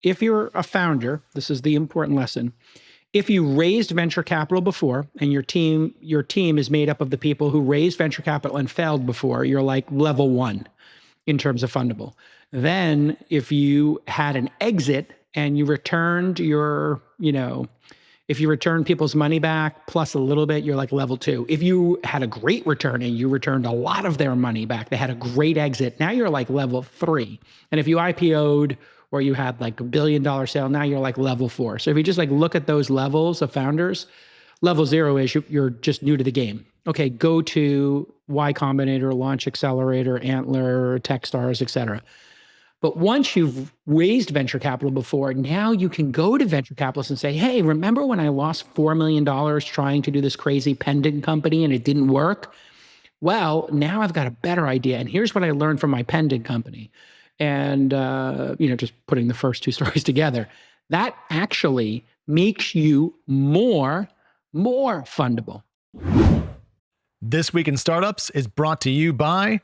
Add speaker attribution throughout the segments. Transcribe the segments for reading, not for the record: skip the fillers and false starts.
Speaker 1: if you're a founder, this is the important lesson. If you raised venture capital before and your team is made up of the people who raised venture capital and failed before, you're like level 1 in terms of fundable. Then if you had an exit and you returned your, if you returned people's money back plus a little bit, you're like level 2. If you had a great return and you returned a lot of their money back, they had a great exit, now you're like level 3. And if you IPO'd or you had like $1 billion sale, now you're like level 4. So if you just like look at those levels of founders, level 0 is you're just new to the game. Okay, go to Y Combinator, Launch Accelerator, Antler, Techstars, et cetera. But once you've raised venture capital before, now you can go to venture capitalists and say, hey, remember when I lost $4 million trying to do this crazy pendant company and it didn't work? Well, now I've got a better idea. And here's what I learned from my pendant company. And, just putting the first 2 stories together, that actually makes you more fundable.
Speaker 2: This Week in Startups is brought to you by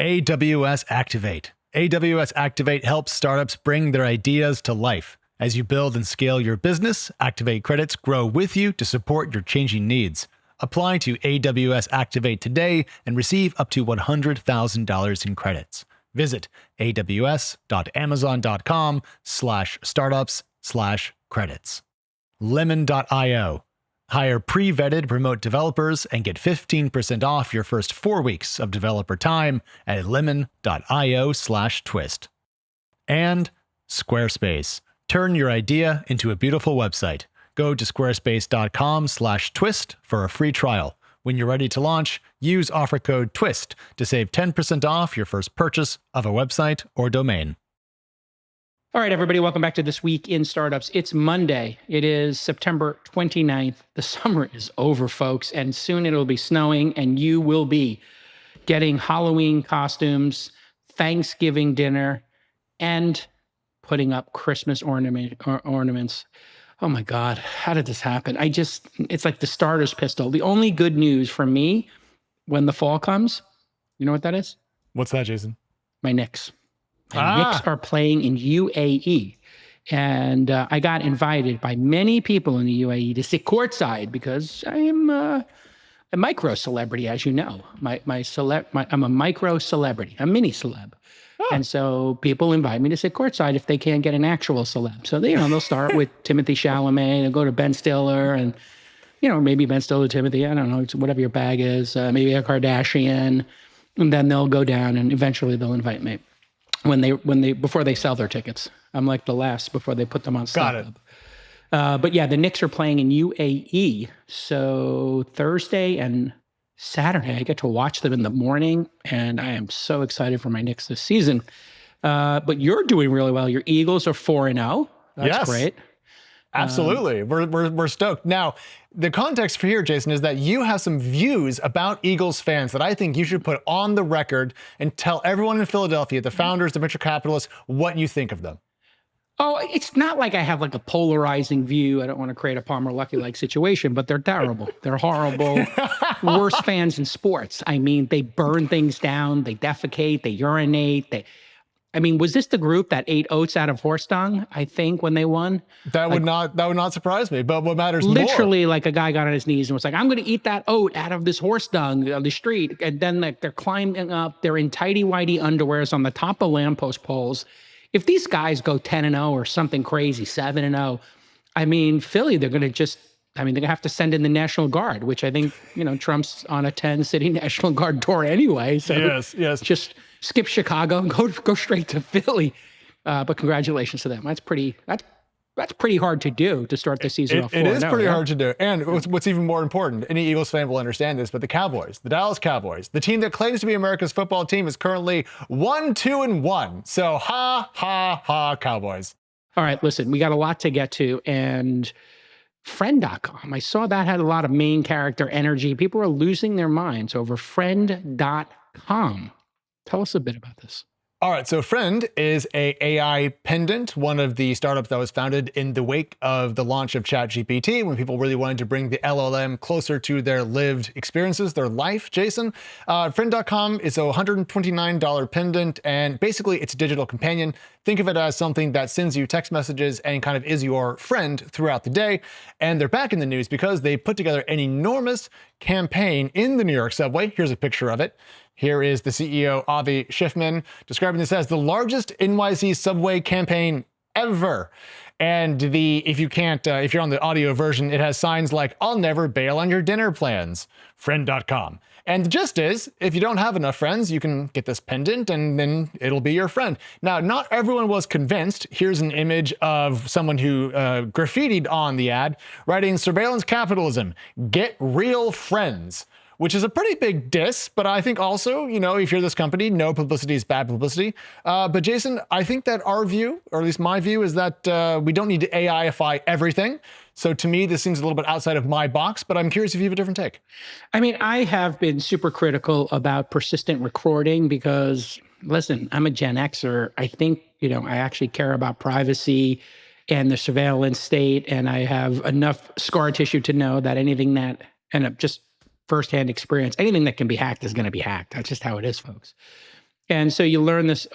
Speaker 2: AWS Activate. AWS Activate helps startups bring their ideas to life. As you build and scale your business, Activate credits grow with you to support your changing needs. Apply to AWS Activate today and receive up to $100,000 in credits. Visit aws.amazon.com/startups/credits. Lemon.io. Hire pre-vetted remote developers and get 15% off your first 4 weeks of developer time at lemon.io/twist. And Squarespace. Turn your idea into a beautiful website. Go to squarespace.com/twist for a free trial. When you're ready to launch, use offer code TWIST to save 10% off your first purchase of a website or domain.
Speaker 1: All right, everybody, welcome back to This Week in Startups. It's Monday. It is September 29th. The summer is over, folks, and soon it'll be snowing, and you will be getting Halloween costumes, Thanksgiving dinner, and putting up Christmas ornaments. Oh my God, how did this happen? It's like the starter's pistol. The only good news for me when the fall comes, you know what that is?
Speaker 2: What's that, Jason?
Speaker 1: My Knicks. My Knicks are playing in UAE. And I got invited by many people in the UAE to sit courtside because I am a micro celebrity, as you know. I'm a micro celebrity, a mini celeb. Oh. And so people invite me to sit courtside if they can't get an actual celeb. So they'll start with Timothy Chalamet, they'll go to Ben Stiller, and maybe Ben Stiller, Timothy, I don't know, whatever your bag is, maybe a Kardashian, and then they'll go down and eventually they'll invite me before they sell their tickets. I'm like the last before they put them on stock. Got it. But yeah, the Knicks are playing in UAE. So Thursday and Saturday, I get to watch them in the morning, and I am so excited for my Knicks this season. But you're doing really well. Your Eagles are 4-0. That's great.
Speaker 2: Absolutely. We're stoked. Now, the context for here, Jason, is that you have some views about Eagles fans that I think you should put on the record and tell everyone in Philadelphia, the founders, the venture capitalists, what you think of them.
Speaker 1: Oh, it's not like I have like a polarizing view. I don't want to create a Palmer Luckey-like situation, but they're terrible. They're horrible. Worst fans in sports. I mean, they burn things down. They defecate. They urinate. Was this the group that ate oats out of horse dung, I think, when they won?
Speaker 2: That would not surprise me. But what matters
Speaker 1: literally, like a guy got on his knees and was like, I'm going to eat that oat out of this horse dung on the street. And then they're climbing up. They're in tighty-whitey underwears on the top of lamppost poles. If these guys go 10-0 or something crazy, 7-0, Philly, they're going to they're going to have to send in the National Guard, which I think, Trump's on a 10-city National Guard tour anyway. So
Speaker 2: yes.
Speaker 1: Just skip Chicago and go straight to Philly. But congratulations to them. That's pretty hard to do to start the season off 4-0.
Speaker 2: It is pretty hard to do. And what's even more important, any Eagles fan will understand this, but the Cowboys, the Dallas Cowboys, the team that claims to be America's football team, is currently 1-2-1. So ha, Cowboys.
Speaker 1: All right, listen, we got a lot to get to. And Friend.com, I saw that had a lot of main character energy. People were losing their minds over Friend.com. Tell us a bit about this.
Speaker 2: All right, so Friend is a AI pendant, one of the startups that was founded in the wake of the launch of ChatGPT, when people really wanted to bring the LLM closer to their lived experiences, their life. Jason, Friend.com is a $129 pendant, and basically it's a digital companion. Think of it as something that sends you text messages and kind of is your friend throughout the day. And they're back in the news because they put together an enormous campaign in the New York subway. Here's a picture of it. Here is the CEO, Avi Schiffman, describing this as the largest NYC subway campaign ever. And if you're on the audio version, it has signs like, "I'll never bail on your dinner plans," friend.com. And the gist is, if you don't have enough friends, you can get this pendant and then it'll be your friend. Now, not everyone was convinced. Here's an image of someone who graffitied on the ad, writing, "Surveillance capitalism, get real friends," which is a pretty big diss, but I think also, if you're this company, no publicity is bad publicity. But Jason, I think that our view, or at least my view, is that we don't need to AIify everything. So to me, this seems a little bit outside of my box, but I'm curious if you have a different take.
Speaker 1: I mean, I have been super critical about persistent recording because, listen, I'm a Gen Xer. I think, I actually care about privacy and the surveillance state, and I have enough scar tissue to know that anything that, and just firsthand experience, anything that can be hacked is going to be hacked. That's just how it is, folks. And so you learn this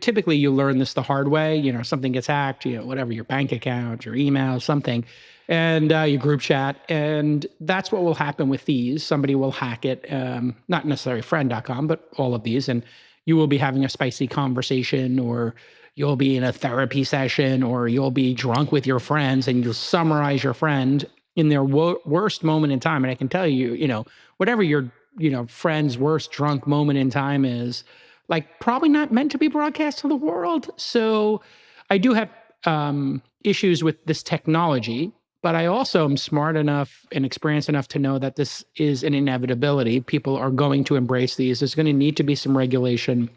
Speaker 1: typically you learn this the hard way. Something gets hacked, whatever, your bank account, your email, something, and your group chat. And that's what will happen with these. Somebody will hack it, not necessarily friend.com, but all of these. And you will be having a spicy conversation, or you'll be in a therapy session, or you'll be drunk with your friends and you'll summarize your friend in their worst moment in time. And I can tell you, whatever your, friend's worst drunk moment in time is, like, probably not meant to be broadcast to the world. So I do have issues with this technology, but I also am smart enough and experienced enough to know that this is an inevitability. People are going to embrace these. There's going to need to be some regulation.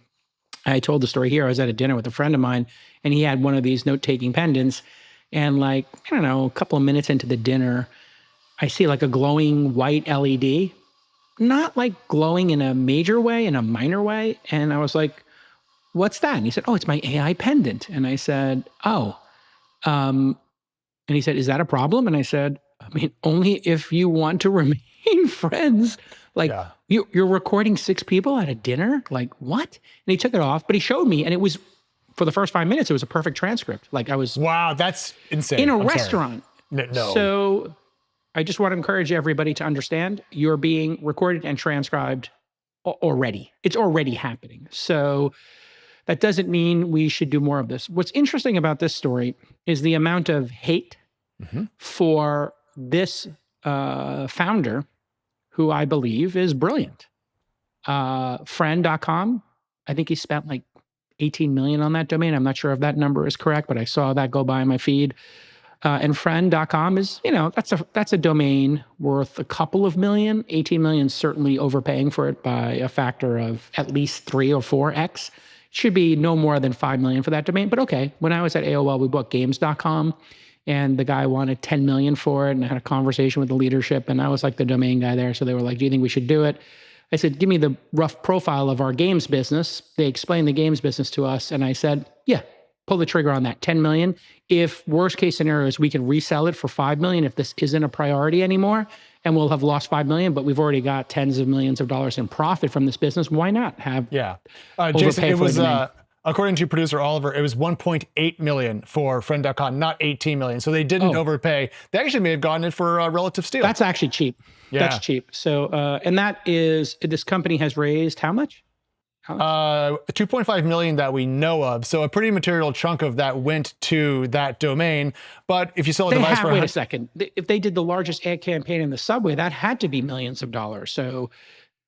Speaker 1: I told the story here. I was at a dinner with a friend of mine, and he had one of these note-taking pendants. And a couple of minutes into the dinner, I see like a glowing white LED, not like glowing in a major way, in a minor way. And I was like, "What's that?" And he said, "Oh, it's my AI pendant." And I said, "Oh." And he said, "Is that a problem?" And I said, "I mean, only if you want to remain friends. Like, yeah. You're recording 6 people at a dinner? Like, what?" And he took it off, but he showed me, and it was, for the first 5 minutes, it was a perfect transcript. Like, I was...
Speaker 2: Wow, that's insane.
Speaker 1: In a restaurant.
Speaker 2: No.
Speaker 1: So I just want to encourage everybody to understand you're being recorded and transcribed already. It's already happening. So that doesn't mean we should do more of this. What's interesting about this story is the amount of hate for this founder, who I believe is brilliant. Friend.com, I think he spent like 18 million on that domain. I'm not sure if that number is correct, but I saw that go by my feed. And friend.com is, that's a domain worth a couple of million. 18 million, certainly overpaying for it by a factor of at least 3 or 4x. Should be no more than 5 million for that domain. But okay, when I was at AOL, we bought games.com, and the guy wanted 10 million for it, and I had a conversation with the leadership, and I was like the domain guy there. So they were like, "Do you think we should do it?" I said, "Give me the rough profile of our games business." They explained the games business to us, and I said, "Yeah, pull the trigger on that, 10 million. If worst case scenario is we can resell it for 5 million, if this isn't a priority anymore, and we'll have lost 5 million, but we've already got tens of millions of dollars in profit from this business, why not have..."
Speaker 2: Jason, it was, according to producer Oliver, it was 1.8 million for friend.com, not 18 million. So they didn't overpay. They actually may have gotten it for a relative steal.
Speaker 1: That's actually cheap. Yeah. That's cheap. So, and that is, this company has raised how much?
Speaker 2: 2.5 million that we know of. So a pretty material chunk of that went to that domain. But if you sell a device for...
Speaker 1: Wait a second. If they did the largest ad campaign in the subway, that had to be millions of dollars. So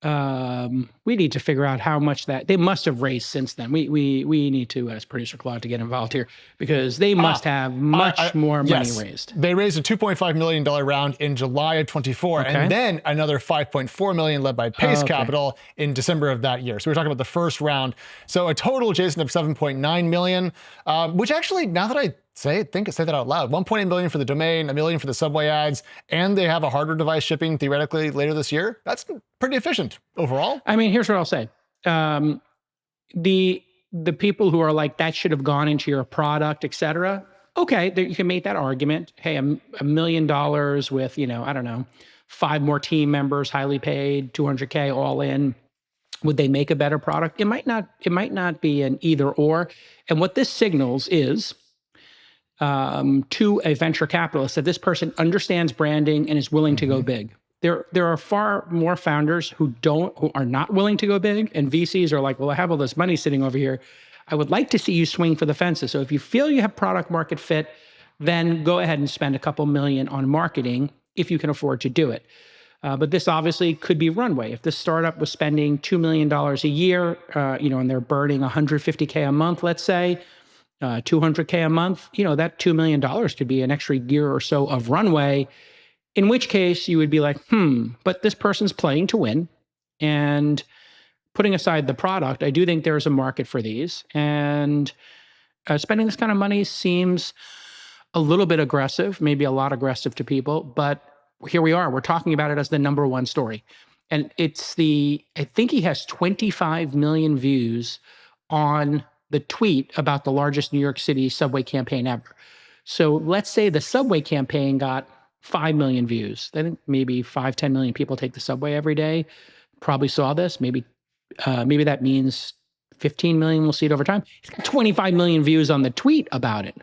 Speaker 1: we need to figure out how much that they must have raised since then. We need to, as producer Claude, to get involved here, because they must have much more money raised.
Speaker 2: They raised a $2.5 million round in July of 24, and then another 5.4 million led by Pace Capital in December of that year. So we're talking about the first round. So a total, Jason, of 7.9 million, which actually, now that I say that out loud, 1.8 million for the domain, $1 million for the subway ads, and they have a hardware device shipping theoretically later this year. That's pretty efficient overall.
Speaker 1: I mean, here's what I'll say. The the people who are like, that should have gone into your product, et cetera. Okay, you can make that argument. Hey, $1 million with, I don't know, 5 more team members, highly paid, 200K all in. Would they make a better product? It might not be an either or. And what this signals is to a venture capitalist that this person understands branding and is willing to go big. There are far more founders who are not willing to go big, and VCs are like, well, I have all this money sitting over here. I would like to see you swing for the fences. So if you feel you have product market fit, then go ahead and spend a couple million on marketing if you can afford to do it. But this obviously could be runway. If this startup was spending $2 million a year, and they're burning 150K a month, let's say, 200K a month, that $2 million could be an extra year or so of runway, in which case you would be like, but this person's playing to win. And putting aside the product, I do think there's a market for these. And spending this kind of money seems a little bit aggressive, maybe a lot aggressive to people, but here we are. We're talking about it as the number one story. And I think he has 25 million views on the tweet about the largest New York City subway campaign ever. So let's say the subway campaign got 5 million views. I think maybe 5-10 million people take the subway every day. Probably saw this. Maybe that means 15 million will see it over time. He's got 25 million views on the tweet about it.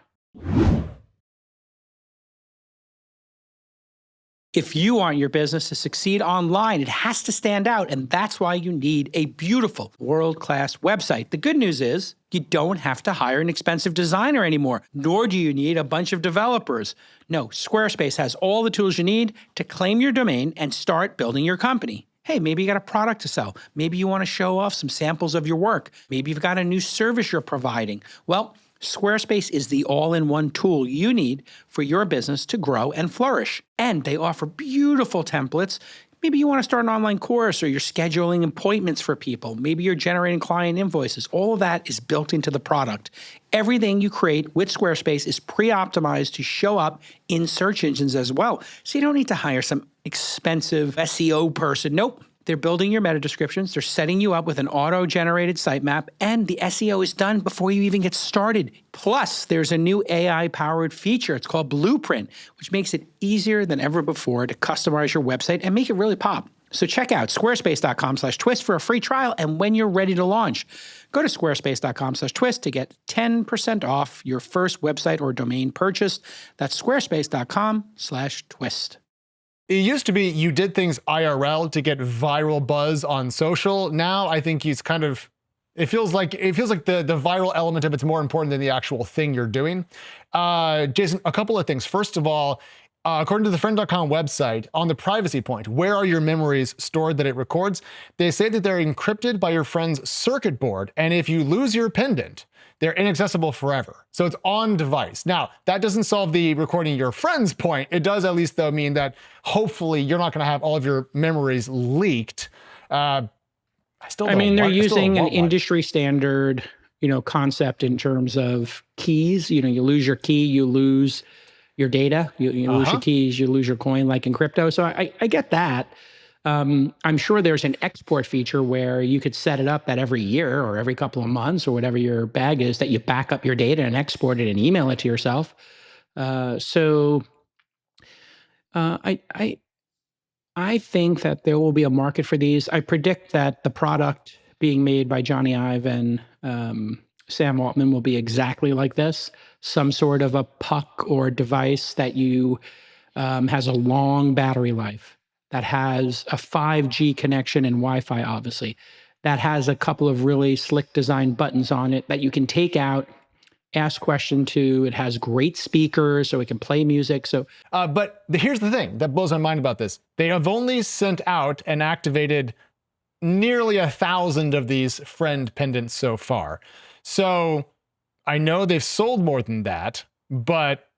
Speaker 1: If you want your business to succeed online, it has to stand out, and that's why you need a beautiful, world-class website. The good news is you don't have to hire an expensive designer anymore, nor do you need a bunch of developers. No, Squarespace has all the tools you need to claim your domain and start building your company. Hey, maybe you got a product to sell. Maybe you want to show off some samples of your work. Maybe you've got a new service you're providing. Well, Squarespace is the all-in-one tool you need for your business to grow and flourish. And they offer beautiful templates. Maybe you want to start an online course, or you're scheduling appointments for people. Maybe you're generating client invoices. All of that is built into the product. Everything you create with Squarespace is pre-optimized to show up in search engines as well. So you don't need to hire some expensive SEO person. Nope. They're building your meta descriptions. They're setting you up with an auto-generated sitemap, and the SEO is done before you even get started. Plus, there's a new AI-powered feature. It's called Blueprint, which makes it easier than ever before to customize your website and make it really pop. So check out squarespace.com/twist for a free trial, and when you're ready to launch, go to squarespace.com/twist to get 10% off your first website or domain purchase. That's squarespace.com/twist.
Speaker 2: It used to be you did things IRL to get viral buzz on social. Now I think it feels like the viral element of it's more important than the actual thing you're doing. Jason, a couple of things. First of all, according to the friend.com website, on the privacy point, where are your memories stored that it records? They say that they're encrypted by your friend's circuit board, and if you lose your pendant, they're inaccessible forever. So it's on device. Now, that doesn't solve the recording your friend's point. It does at least, though, mean that hopefully you're not going to have all of your memories leaked. They're
Speaker 1: using an industry standard, concept in terms of keys. You lose your key, you lose your data. You lose your keys, you lose your coin, like in crypto. So I get that. I'm sure there's an export feature where you could set it up that every year or every couple of months or whatever your bag is, that you back up your data and export it and email it to yourself. I think that there will be a market for these. I predict that the product being made by Johnny Ive and Sam Altman will be exactly like this. Some sort of a puck or device that has a long battery life, that has a 5G connection and Wi-Fi, obviously, that has a couple of really slick design buttons on it that you can take out, ask question to. It has great speakers, so it can play music. So,
Speaker 2: but here's the thing that blows my mind about this. They have only sent out and activated nearly 1,000 of these friend pendants so far. So I know they've sold more than that, but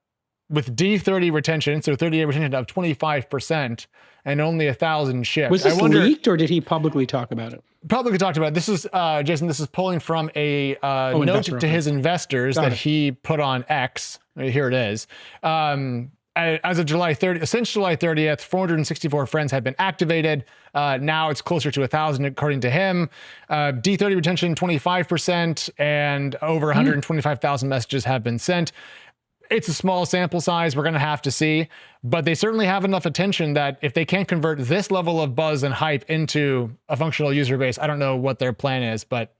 Speaker 2: with D30 retention, so 30-day retention of 25%, and only 1,000 shipped.
Speaker 1: Was this leaked, or did he publicly talk about it?
Speaker 2: Publicly talked about it. This is, Jason, this is pulling from a note to his investors that he put on X. Here it is. as of July 30th, since July 30th, 464 friends have been activated. Now it's closer to 1,000, according to him. D30 retention, 25%, and over 125,000 messages have been sent. It's a small sample size. We're going to have to see, but they certainly have enough attention that if they can't convert this level of buzz and hype into a functional user base, I don't know what their plan is. But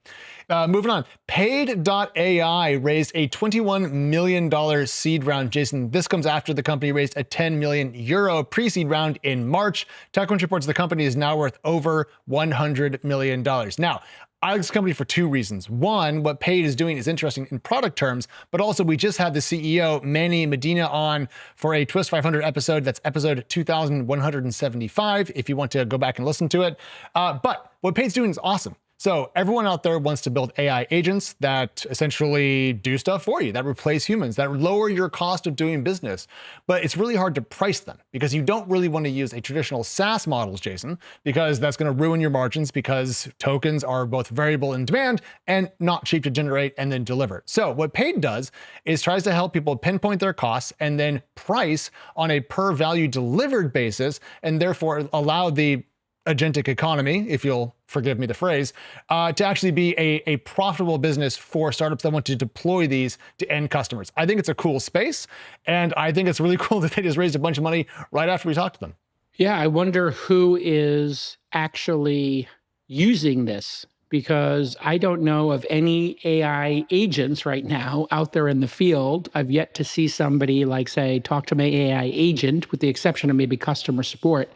Speaker 2: moving on, paid.ai raised a $21 million seed round. Jason, this comes after the company raised a 10 million euro pre-seed round in March. TechCrunch reports the company is now worth over $100 million. Now, I like this company for two reasons. One, what Paid is doing is interesting in product terms, but also we just had the CEO, Manny Medina, on for a Twist 500 episode. That's episode 2175, if you want to go back and listen to it. But what Paid's doing is awesome. So everyone out there wants to build AI agents that essentially do stuff for you, that replace humans, that lower your cost of doing business. But it's really hard to price them because you don't really want to use a traditional SaaS models, Jason, because that's going to ruin your margins because tokens are both variable in demand and not cheap to generate and then deliver. So what Paid does is tries to help people pinpoint their costs and then price on a per value delivered basis, and therefore allow the agentic economy, if you'll forgive me the phrase, to actually be a profitable business for startups that want to deploy these to end customers. I think it's a cool space, and I think it's really cool that they just raised a bunch of money right after we talked to them.
Speaker 1: Yeah, I wonder who is actually using this, because I don't know of any AI agents right now out there in the field. I've yet to see somebody like, say, talk to my AI agent, with the exception of maybe customer support.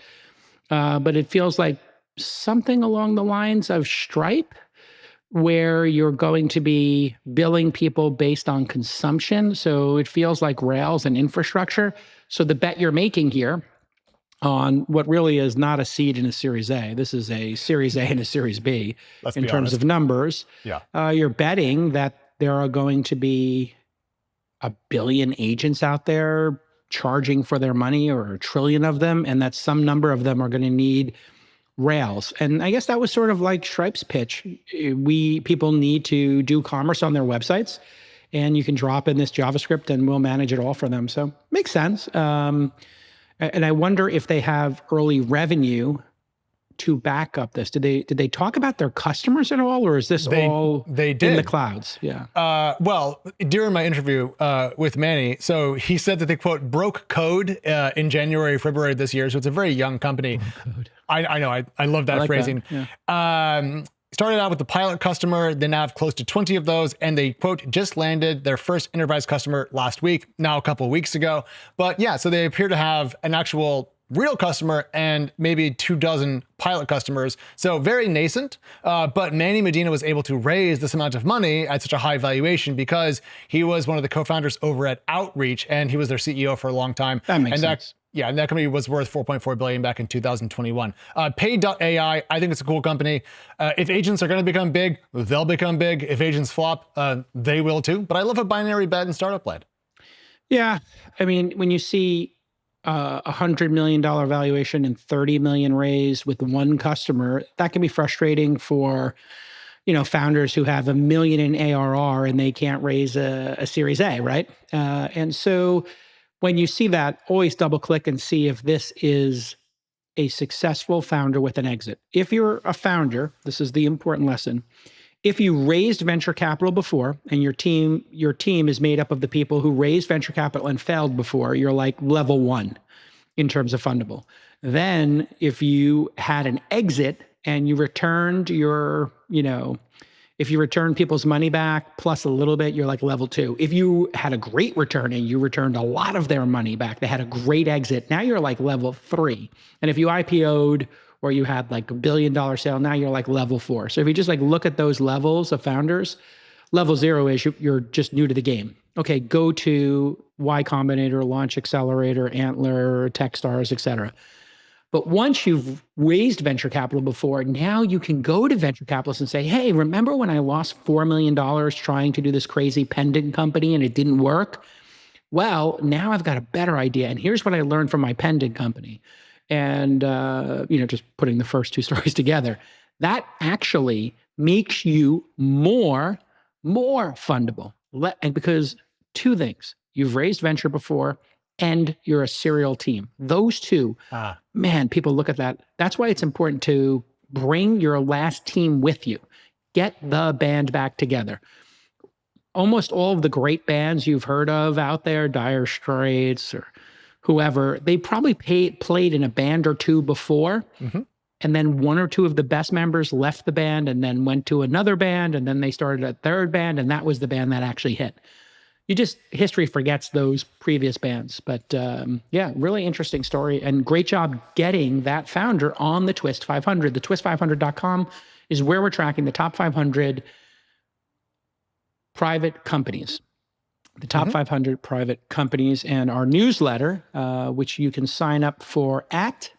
Speaker 1: But it feels like something along the lines of Stripe, where you're going to be billing people based on consumption. So it feels like Rails and infrastructure. So the bet you're making here on what really is not a seed and a Series A, this is a Series A and a Series B in terms of numbers.
Speaker 2: Yeah.
Speaker 1: You're betting that there are going to be 1 billion agents out there charging for their money, or 1 trillion of them, and that some number of them are going to need Rails. And I guess that was sort of like Stripe's pitch. People need to do commerce on their websites, and you can drop in this JavaScript and we'll manage it all for them. So makes sense. And I wonder if they have early revenue to back up this. Did they talk about their customers at all, or is this all
Speaker 2: in the
Speaker 1: clouds? Yeah.
Speaker 2: Well, during my interview with Manny, so he said that they, quote, broke code in January, February this year. So it's a very young company. I know. I love that phrasing. That. Yeah. Started out with the pilot customer, then now have close to 20 of those, and they, quote, just landed their first enterprise customer last week, now a couple of weeks ago. But yeah, so they appear to have an actual real customer and maybe 24 pilot customers. So very nascent, but Manny Medina was able to raise this amount of money at such a high valuation because he was one of the co-founders over at Outreach, and he was their CEO for a long time.
Speaker 1: That makes sense.
Speaker 2: Yeah, and that company was worth 4.4 billion back in 2021. Paid.ai, I think it's a cool company. If agents are going to become big, they'll become big. If agents flop, they will too. But I love a binary bet in startup land. Yeah,
Speaker 1: I mean, when you see $100 million valuation and 30 million raised with one customer, that can be frustrating for, founders who have $1 million in ARR and they can't raise a Series A, right? And so when you see that, always double click and see if this is a successful founder with an exit. If you're a founder, this is the important lesson. If you raised venture capital before, and your team is made up of the people who raised venture capital and failed before, you're like level 1 in terms of fundable. Then if you had an exit and you returned if you returned people's money back plus a little bit, you're like level 2. If you had a great return and you returned a lot of their money back, they had a great exit, now you're like level 3. And if you IPO'd, or you had like $1 billion sale, now you're like level 4. So if you just like look at those levels of founders, level 0 is you're just new to the game. Okay, go to Y Combinator, Launch Accelerator, Antler, Techstars, et cetera. But once you've raised venture capital before, now you can go to venture capitalists and say, hey, remember when I lost $4 million trying to do this crazy pendant company and it didn't work? Well, now I've got a better idea. And here's what I learned from my pendant company. And, just putting the first two stories together, that actually makes you more fundable. And because two things, you've raised venture before and you're a serial team. Those two, man, people look at that. That's why it's important to bring your last team with you. Get the band back together. Almost all of the great bands you've heard of out there, Dire Straits or whoever, they probably played in a band or two before. And then one or two of the best members left the band and then went to another band. And then they started a third band. And that was the band that actually hit. History forgets those previous bands. But yeah, really interesting story. And great job getting that founder on the Twist 500. The twist500.com is where we're tracking the top 500 private companies. The top 500 private companies, and our newsletter, which you can sign up for at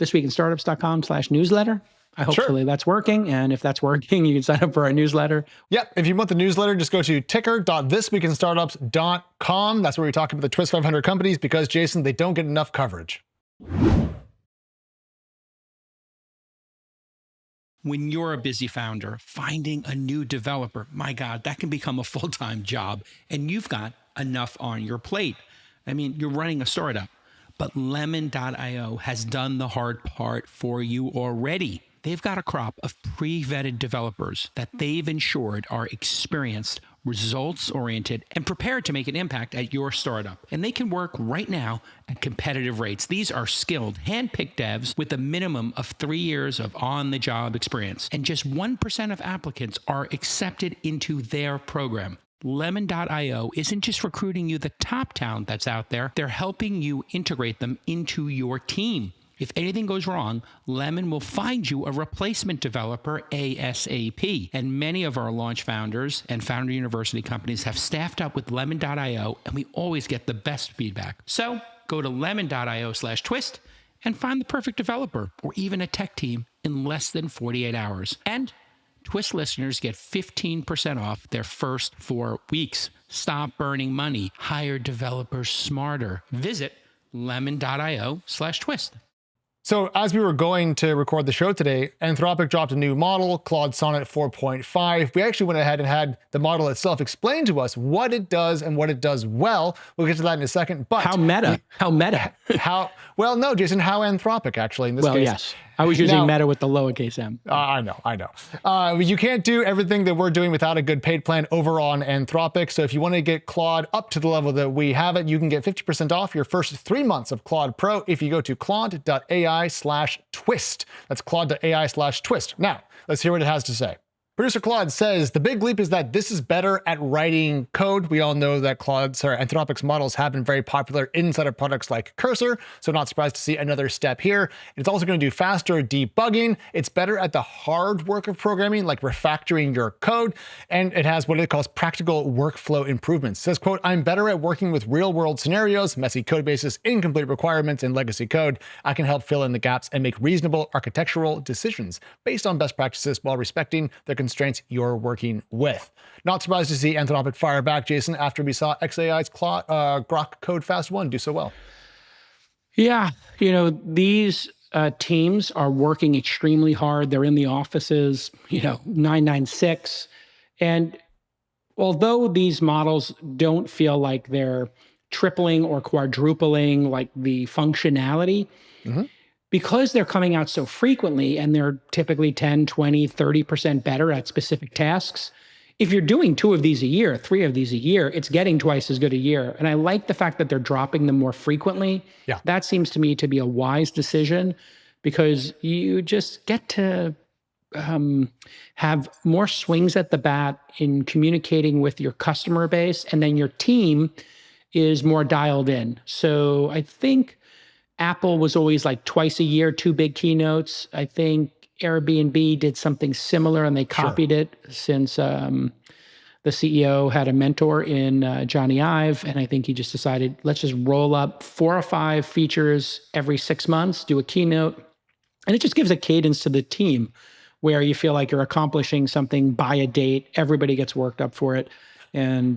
Speaker 1: thisweekinstartups.com/newsletter. Hopefully that's working. And if that's working, you can sign up for our newsletter.
Speaker 2: Yep. If you want the newsletter, just go to ticker.thisweekinstartups.com. That's where we talk about the Twist 500 companies because, Jason, they don't get enough coverage.
Speaker 1: When you're a busy founder, finding a new developer, my God, that can become a full-time job, and you've got enough on your plate. I mean, you're running a startup, but Lemon.io has done the hard part for you already. They've got a crop of pre-vetted developers that they've ensured are experienced, results-oriented, and prepared to make an impact at your startup. And they can work right now at competitive rates. These are skilled, hand-picked devs with a minimum of 3 years of on-the-job experience. And just 1% of applicants are accepted into their program. Lemon.io isn't just recruiting you the top talent that's out there, they're helping you integrate them into your team. If anything goes wrong, Lemon will find you a replacement developer ASAP. And many of our launch founders and Founder University companies have staffed up with Lemon.io, and we always get the best feedback. So go to lemon.io/twist and find the perfect developer or even a tech team in less than 48 hours. And Twist listeners get 15% off their first 4 weeks. Stop burning money. Hire developers smarter. Visit lemon.io/twist.
Speaker 2: So as we were going to record the show today, Anthropic dropped a new model, Claude Sonnet 4.5. We actually went ahead and had the model itself explain to us what it does and what it does well. We'll get to that in a second. But
Speaker 1: how meta?
Speaker 2: Well, no, Jason, how Anthropic actually in this case.
Speaker 1: Well, yes. I was using meta with the lowercase m.
Speaker 2: I know. You can't do everything that we're doing without a good paid plan over on Anthropic. So if you want to get Claude up to the level that we have it, you can get 50% off your first 3 months of Claude Pro if you go to claude.ai/twist. That's claude.ai/twist. Now, let's hear what it has to say. Producer Claude says, the big leap is that this is better at writing code. We all know that Anthropic's models have been very popular inside of products like Cursor, so not surprised to see another step here. It's also going to do faster debugging. It's better at the hard work of programming, like refactoring your code, and it has what it calls practical workflow improvements. It says, quote, I'm better at working with real-world scenarios, messy code bases, incomplete requirements, and legacy code. I can help fill in the gaps and make reasonable architectural decisions based on best practices while respecting the constraints you're working with. Not surprised to see Anthropic fire back, Jason, after we saw XAI's Grok Code Fast 1 do so well.
Speaker 1: Yeah, these teams are working extremely hard. They're in the offices, 996. And although these models don't feel like they're tripling or quadrupling like the functionality, because they're coming out so frequently and they're typically 10, 20, 30% better at specific tasks, if you're doing 2 of these a year, 3 of these a year, it's getting twice as good a year. And I like the fact that they're dropping them more frequently.
Speaker 2: Yeah.
Speaker 1: That seems to me to be a wise decision because you just get to have more swings at the bat in communicating with your customer base, and then your team is more dialed in. So I think Apple was always like twice a year, 2 big keynotes. I think Airbnb did something similar and they copied it since the CEO had a mentor in Johnny Ive. And I think he just decided, let's just roll up 4 or 5 features every 6 months, do a keynote. And it just gives a cadence to the team where you feel like you're accomplishing something by a date. Everybody gets worked up for it. And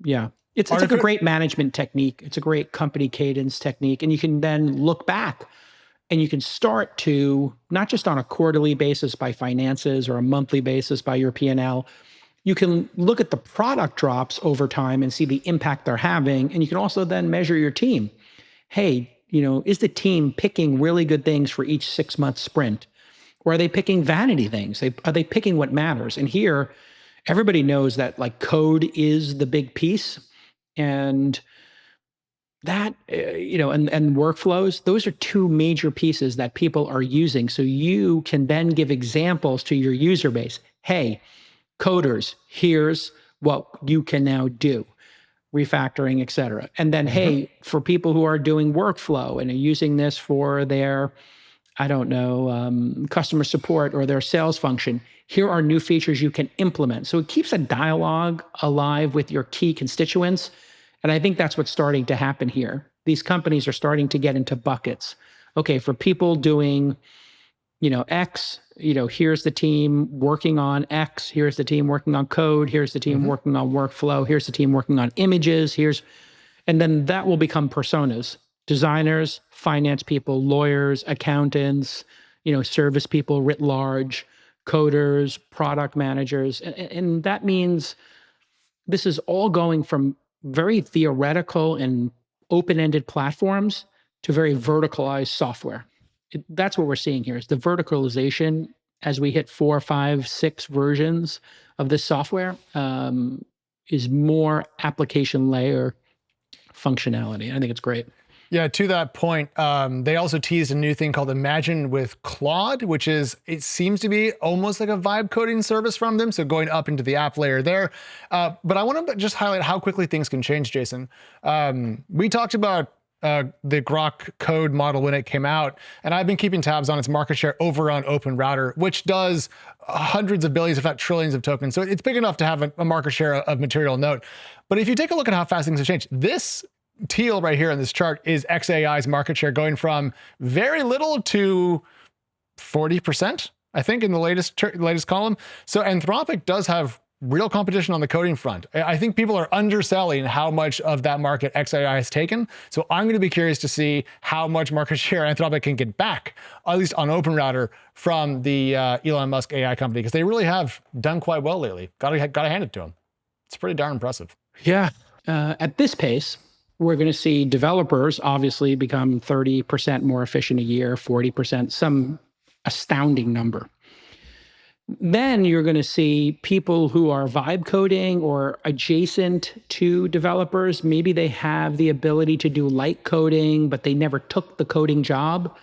Speaker 1: yeah. It's like a great management technique. It's a great company cadence technique. And you can then look back and you can start to, not just on a quarterly basis by finances or a monthly basis by your P&L, You can look at the product drops over time and see the impact they're having. And you can also then measure your team. Hey, is the team picking really good things for each 6-month sprint? Or are they picking vanity things? Are they picking what matters? And here, everybody knows that like code is the big piece. And that, and workflows, those are two major pieces that people are using. So you can then give examples to your user base. Hey, coders, here's what you can now do, refactoring, et cetera. And then, hey, for people who are doing workflow and are using this for their, customer support or their sales function, here are new features you can implement. So it keeps a dialogue alive with your key constituents. And I think that's what's starting to happen here. These companies are starting to get into buckets. Okay, for people doing, X, here's the team working on X, here's the team working on code, here's the team working on workflow, here's the team working on images, and then that will become personas. Designers, finance people, lawyers, accountants, service people writ large, coders, product managers. And that means this is all going from very theoretical and open-ended platforms to very verticalized software. That's what we're seeing here is the verticalization as we hit 4, 5, 6 versions of this software is more application layer functionality. I think it's great.
Speaker 2: Yeah, to that point, they also teased a new thing called Imagine with Claude, which it seems to be almost like a vibe coding service from them. So going up into the app layer there. But I want to just highlight how quickly things can change, Jason. We talked about the Grok code model when it came out, and I've been keeping tabs on its market share over on Open Router, which does hundreds of billions, if not trillions of tokens. So it's big enough to have a market share of material note. But if you take a look at how fast things have changed, this teal right here in this chart is XAI's market share going from very little to 40%, I think, in the latest column. So Anthropic does have real competition on the coding front. I think people are underselling how much of that market XAI has taken. So I'm going to be curious to see how much market share Anthropic can get back, at least on Open Router, from the Elon Musk AI company, because they really have done quite well lately. Gotta hand it to them. It's pretty darn impressive.
Speaker 1: Yeah. At this pace, we're going to see developers obviously become 30% more efficient a year, 40%, some astounding number. Then you're going to see people who are vibe coding or adjacent to developers. Maybe they have the ability to do light coding, but they never took the coding job,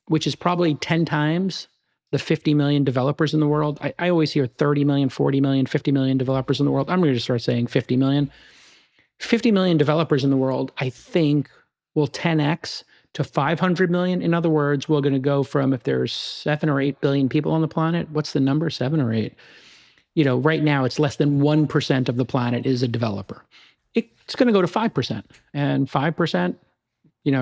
Speaker 1: which is probably 10 times the 50 million developers in the world. I always hear 30 million, 40 million, 50 million developers in the world. I'm going to start saying 50 million. 50 million developers in the world, I think, will 10x to 500 million. In other words, we're going to go from, if there's 7 or 8 billion people on the planet, what's the number, 7 or 8? Right now it's less than 1% of the planet is a developer. It's going to go to 5%. And 5%,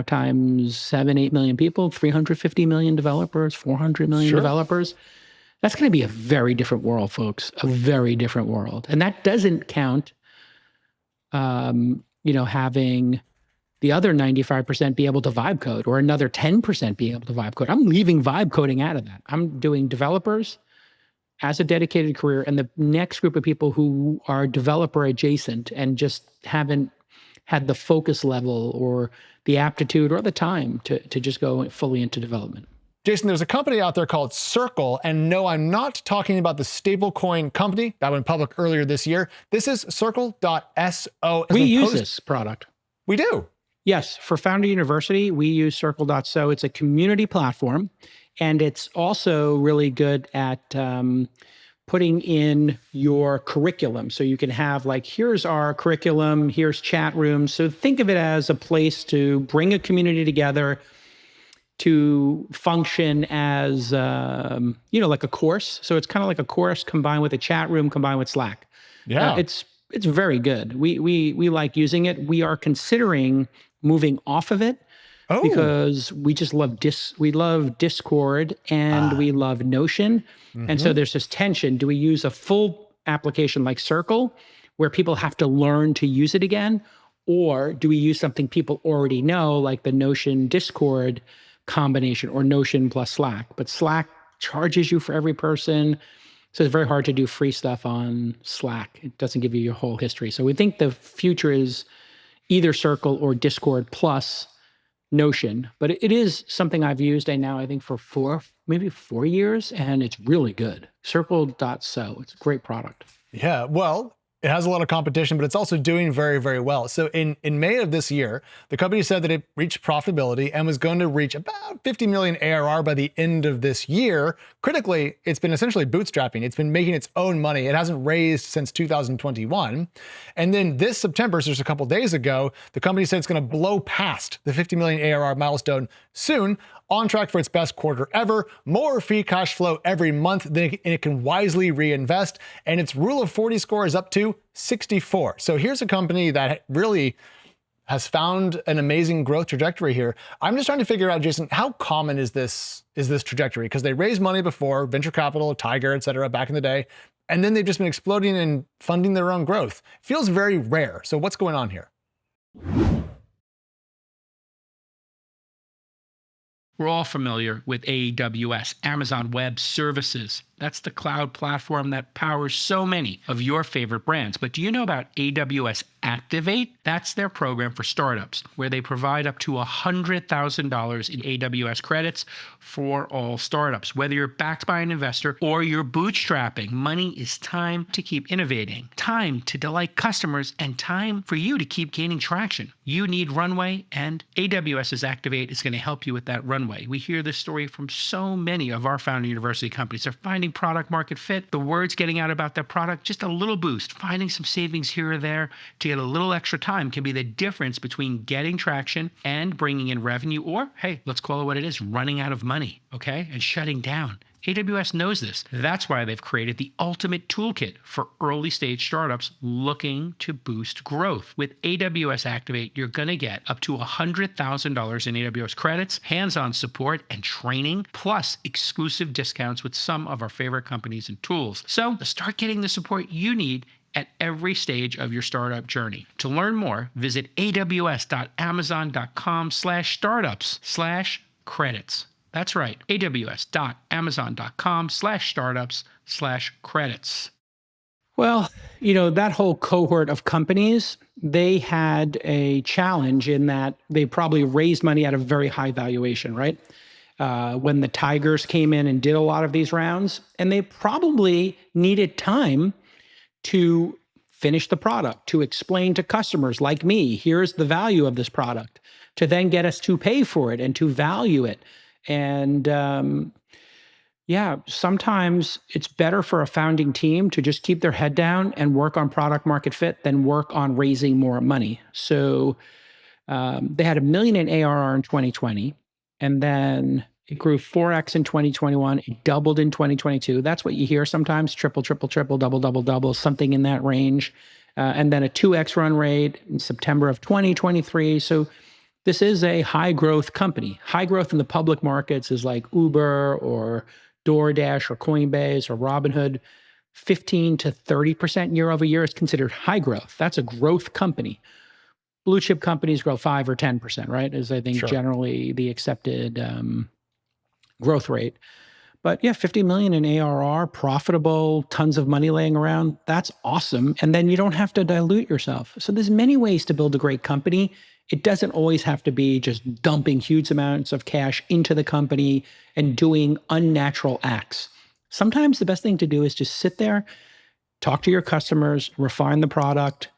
Speaker 1: times 7, 8 million people, 350 million developers, 400 million developers. That's going to be a very different world, folks, a very different world. And that doesn't count having the other 95% be able to vibe code or another 10% be able to vibe code. I'm leaving vibe coding out of that. I'm doing developers as a dedicated career, and the next group of people who are developer adjacent and just haven't had the focus level or the aptitude or the time to just go fully into development.
Speaker 2: Jason, there's a company out there called Circle, and no, I'm not talking about the stablecoin company that went public earlier this year. This is Circle.so.
Speaker 1: We use this product.
Speaker 2: We do?
Speaker 1: Yes. For Founder University, we use Circle.so. It's a community platform, and it's also really good at putting in your curriculum. So you can have here's our curriculum, here's chat rooms. So think of it as a place to bring a community together, to function as, like a course. So it's kind of like a course combined with a chat room, combined with Slack.
Speaker 2: Yeah.
Speaker 1: It's very good. We like using it. We are considering moving off of it because we just love we love Discord and we love Notion. And so there's this tension. Do we use a full application like Circle where people have to learn to use it again? Or do we use something people already know, like the Notion Discord combination or Notion plus Slack? But Slack charges you for every person. So it's very hard to do free stuff on Slack. It doesn't give you your whole history. So we think the future is either Circle or Discord plus Notion, but it is something I've used now, I think for maybe 4 years, and it's really good. Circle.so, it's a great product.
Speaker 2: Yeah, well, it has a lot of competition, but it's also doing very, very well. So in May of this year, the company said that it reached profitability and was going to reach about 50 million ARR by the end of this year. Critically, it's been essentially bootstrapping. It's been making its own money. It hasn't raised since 2021. And then this September, so just a couple days ago, the company said it's going to blow past the 50 million ARR milestone soon, on track for its best quarter ever, more free cash flow every month than it can wisely reinvest, and its Rule of 40 score is up to 64. So here's a company that really has found an amazing growth trajectory here. I'm just trying to figure out, Jason, how common is this trajectory? Because they raised money before, venture capital, Tiger, et cetera, back in the day, and then they've just been exploding and funding their own growth. Feels very rare. So what's going on here?
Speaker 1: We're all familiar with AWS, Amazon Web Services. That's the cloud platform that powers so many of your favorite brands. But do you know about AWS Activate? That's their program for startups, where they provide up to $100,000 in AWS credits for all startups. Whether you're backed by an investor or you're bootstrapping, money is time to keep innovating, time to delight customers, and time for you to keep gaining traction. You need runway, and AWS's Activate is going to help you with that runway. We hear this story from so many of our founder university companies. They're finding product market fit, the word's getting out about their product, just a little boost, finding some savings here or there to get a little extra time can be the difference between getting traction and bringing in revenue, or hey, let's call it what it is, running out of money, okay, and shutting down. AWS knows this. That's why they've created the ultimate toolkit for early stage startups looking to boost growth. With AWS Activate, you're going to get up to $100,000 in AWS credits, hands-on support and training, plus exclusive discounts with some of our favorite companies and tools. So start getting the support you need at every stage of your startup journey. To learn more, visit aws.amazon.com/startups/credits. That's right, aws.amazon.com/startups/credits. Well, that whole cohort of companies, they had a challenge in that they probably raised money at a very high valuation, right? When the Tigers came in and did a lot of these rounds, and they probably needed time to finish the product, to explain to customers like me, here's the value of this product, to then get us to pay for it and to value it. And sometimes it's better for a founding team to just keep their head down and work on product market fit than work on raising more money. So they had $1 million in ARR in 2020, and then it grew 4x in 2021. It doubled in 2022. That's what you hear sometimes, triple, double, something in that range. And then a 2x run rate in September of 2023. So this is a high growth company. High growth in the public markets is like Uber or DoorDash or Coinbase or Robinhood. 15 to 30% year over year is considered high growth. That's a growth company. Blue chip companies grow 5 or 10%, right? Is I think generally the accepted growth rate. But yeah, 50 million in ARR, profitable, tons of money laying around. That's awesome. And then you don't have to dilute yourself. So there's many ways to build a great company. It doesn't always have to be just dumping huge amounts of cash into the company and doing unnatural acts. Sometimes the best thing to do is just sit there, talk to your customers, refine the product,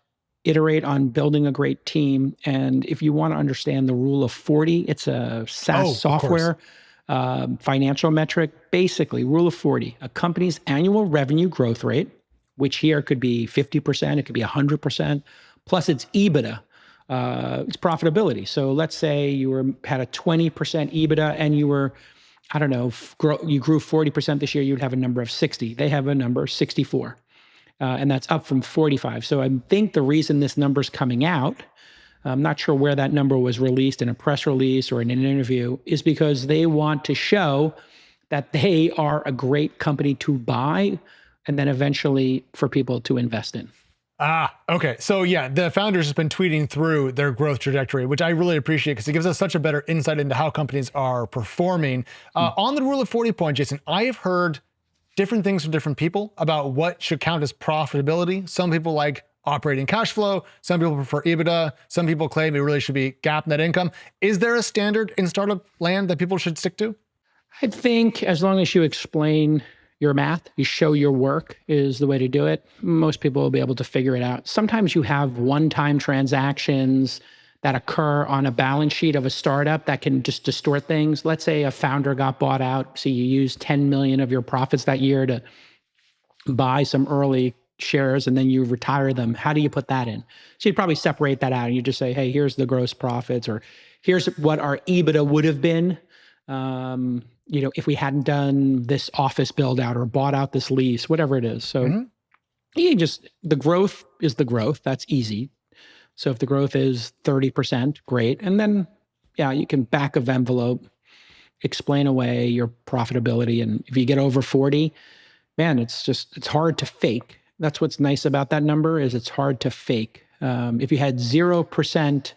Speaker 1: iterate on building a great team. And if you want to understand the Rule of 40, it's a SaaS software financial metric. Basically, Rule of 40, a company's annual revenue growth rate, which here could be 50%, it could be 100%, plus its EBITDA. It's profitability. So let's say you had a 20% EBITDA and you were, you grew 40% this year, you'd have a number of 60. They have a number 64. And that's up from 45. So I think the reason this number's coming out, I'm not sure where that number was released in a press release or in an interview, is because they want to show that they are a great company to buy and then eventually for people to invest in.
Speaker 2: Okay. So yeah, the founders have been tweeting through their growth trajectory, which I really appreciate because it gives us such a better insight into how companies are performing. On the Rule of 40 point, Jason, I have heard different things from different people about what should count as profitability. Some people like operating cash flow. Some people prefer EBITDA. Some people claim it really should be GAAP net income. Is there a standard in startup land that people should stick to?
Speaker 1: I think as long as you explain your math, you show your work is the way to do it. Most people will be able to figure it out. Sometimes you have one-time transactions that occur on a balance sheet of a startup that can just distort things. Let's say a founder got bought out, so you use 10 million of your profits that year to buy some early shares and then you retire them. How do you put that in? So you'd probably separate that out and you just say, hey, here's the gross profits, or here's what our EBITDA would have been, if we hadn't done this office build out or bought out this lease, whatever it is. So the growth is the growth. That's easy. So if the growth is 30%, great. And then, you can back of envelope, explain away your profitability. And if you get over 40, man, it's hard to fake. That's what's nice about that number is it's hard to fake. If you had 0%